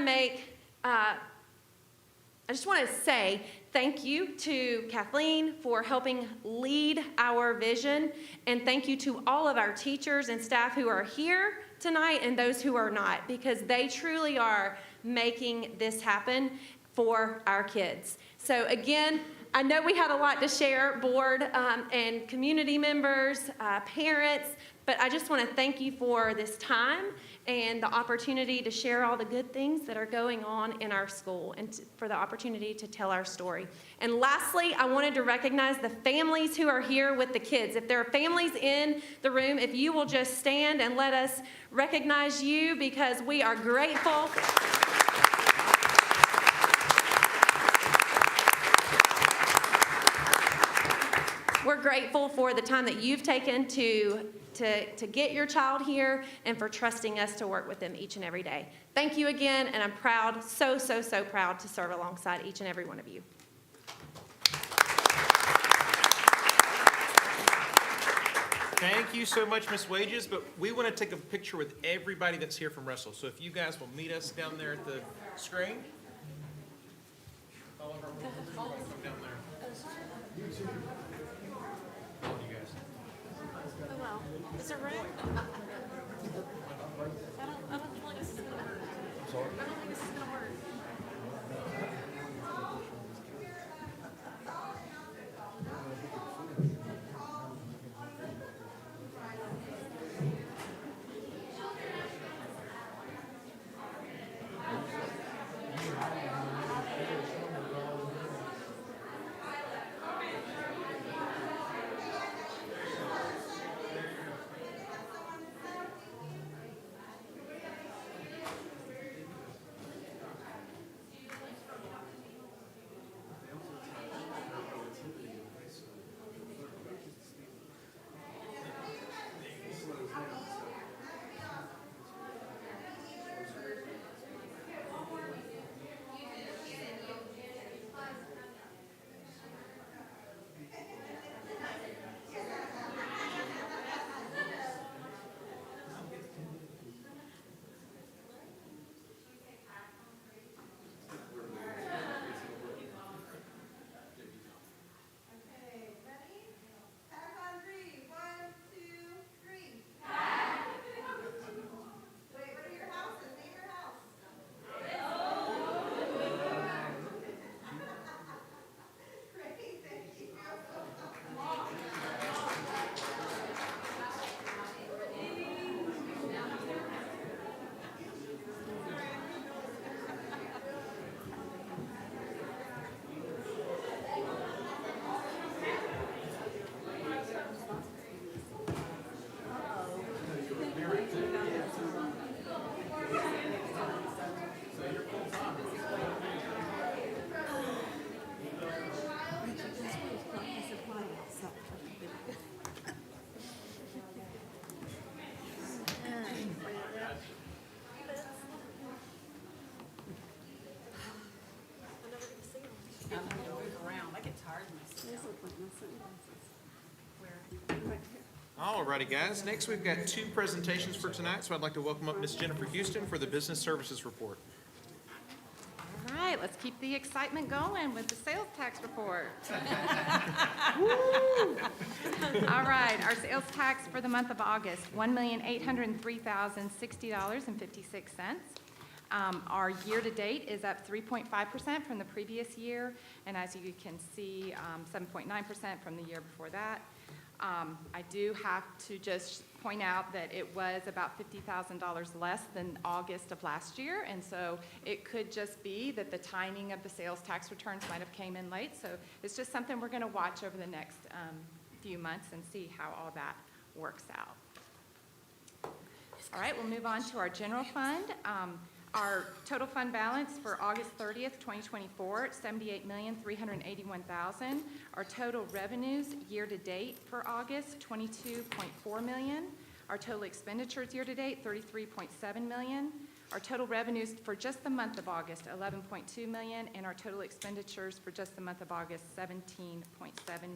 to say thank you to Kathleen for helping lead our vision, and thank you to all of our teachers and staff who are here tonight and those who are not, because they truly are making this happen for our kids. So again, I know we had a lot to share, board and community members, parents, but I just want to thank you for this time and the opportunity to share all the good things that are going on in our school, and for the opportunity to tell our story. And lastly, I wanted to recognize the families who are here with the kids. If there are families in the room, if you will just stand and let us recognize you, because we are grateful. We're grateful for the time that you've taken to get your child here, and for trusting us to work with them each and every day. Thank you again, and I'm proud, so proud to serve alongside each and every one of you. Thank you so much, Ms. Wages, but we want to take a picture with everybody that's here from Russell. So if you guys will meet us down there at the screen. All of our board members are going to come down there. All of you guys. Oh, well. Is it red? I don't feel like this is going to work. Sorry? I don't think this is going to work. All righty, guys. Next, we've got 2 presentations for tonight, so I'd like to welcome up Ms. Jennifer Houston for the Business Services Report. All right, let's keep the excitement going with the sales tax report. All right, our sales tax for the month of August, $1,803,060.56. Our year-to-date is up 3.5% from the previous year, and as you can see, 7.9% from the year before that. I do have to just point out that it was about $50,000 less than August of last year, and so it could just be that the timing of the sales tax returns might have came in late. So it's just something we're going to watch over the next few months and see how all that works out. All right, we'll move on to our general fund. Our total fund balance for August 30th, 2024, $78,381,000. Our total revenues year-to-date for August, $22.4 million. Our total expenditures year-to-date, $33.7 million. Our total revenues for just the month of August, $11.2 million, and our total expenditures for just the month of August, $17.7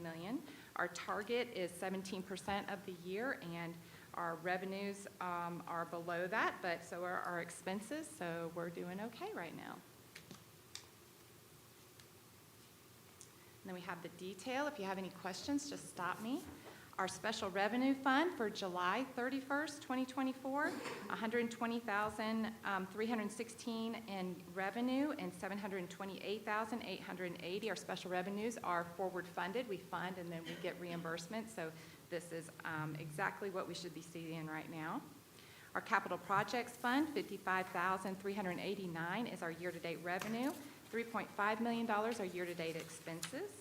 million. Our target is 17% of the year, and our revenues are below that, but so are our expenses, so we're doing okay right now. And then we have the detail. If you have any questions, just stop me. Our special revenue fund for July 31st, 2024, $120,316 in revenue and $728,880. Our special revenues are forward funded. We fund and then we get reimbursement. So this is exactly what we should be seeing right now. Our capital projects fund, $55,389 is our year-to-date revenue. $3.5 million are year-to-date expenses.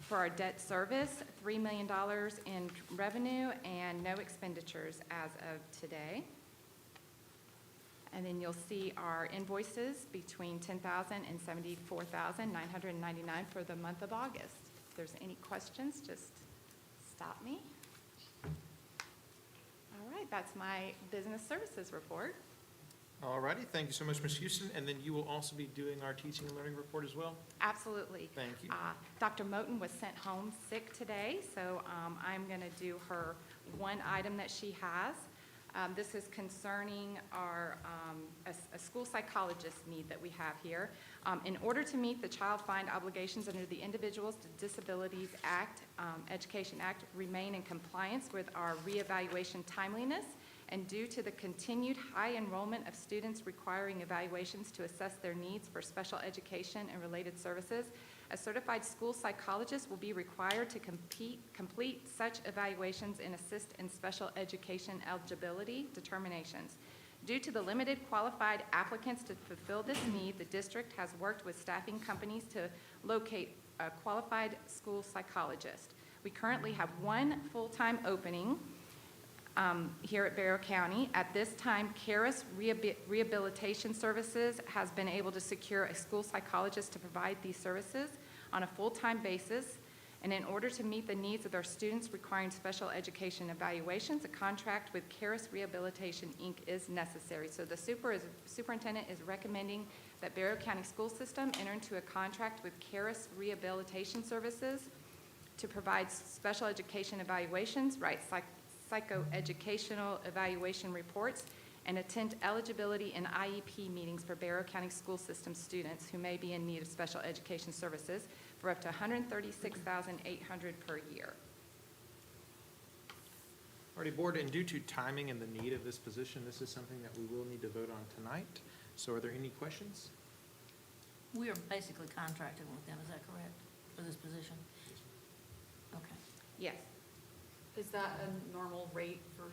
For our debt service, $3 million in revenue and no expenditures as of today. And then you'll see our invoices between $10,000 and $74,999 for the month of August. If there's any questions, just stop me. All right, that's my business services report. All righty, thank you so much, Ms. Houston. And then you will also be doing our teaching and learning report as well? Absolutely. Thank you. Dr. Moten was sent home sick today, so I'm going to do her one item that she has. This is concerning our a school psychologist need that we have here. In order to meet the child find obligations under the Individuals with Disabilities Act, Education Act, remain in compliance with our reevaluation timeliness, and due to the continued high enrollment of students requiring evaluations to assess their needs for special education and related services, a certified school psychologist will be required to complete such evaluations and assist in special education eligibility determinations. Due to the limited qualified applicants to fulfill this need, the district has worked with staffing companies to locate a qualified school psychologist. We currently have one full-time opening here at Barrow County. At this time, Caris Rehabilitation Services has been able to secure a school psychologist to provide these services on a full-time basis. And in order to meet the needs of our students requiring special education evaluations, a contract with Caris Rehabilitation, Inc. is necessary. So the superintendent is recommending that Barrow County School System enter into a contract with Caris Rehabilitation Services to provide special education evaluations, write psychoeducational evaluation reports, and attend eligibility and IEP meetings for Barrow County School System students who may be in need of special education services for up to $136,800 per year. Alrighty, board, and due to timing and the need of this position, this is something that we will need to vote on tonight. So are there any questions? We are basically contracted with them, is that correct, for this position? Okay. Yes. Is that a normal rate for,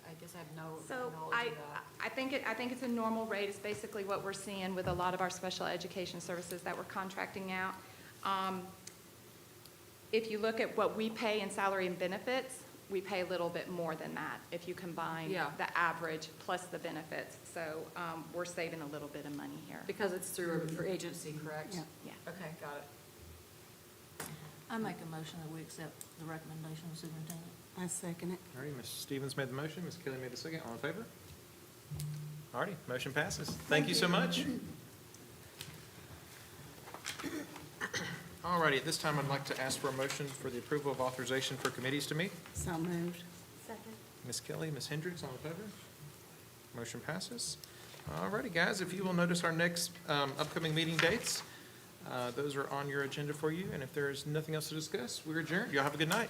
I guess I have no So knowledge of that. I think it's a normal rate. It's basically what we're seeing with a lot of our special education services that we're contracting out. If you look at what we pay in salary and benefits, we pay a little bit more than that if you combine the average plus the benefits. So we're saving a little bit of money here. Because it's through an agency, correct? Yeah. Okay, got it. I make a motion that we accept the recommendation of the superintendent. I second it. All right, Ms. Stevens made the motion, Ms. Kelly made the second. All in favor? All righty, motion passes. Thank you so much. All righty, at this time, I'd like to ask for a motion for the approval of authorization for committees to meet. So moved. Second. Ms. Kelly, Ms. Hendricks, all in favor? Motion passes. All righty, guys, if you will notice our next upcoming meeting dates, those are on your agenda for you, and if there's nothing else to discuss, we're adjourned. Y'all have a good night.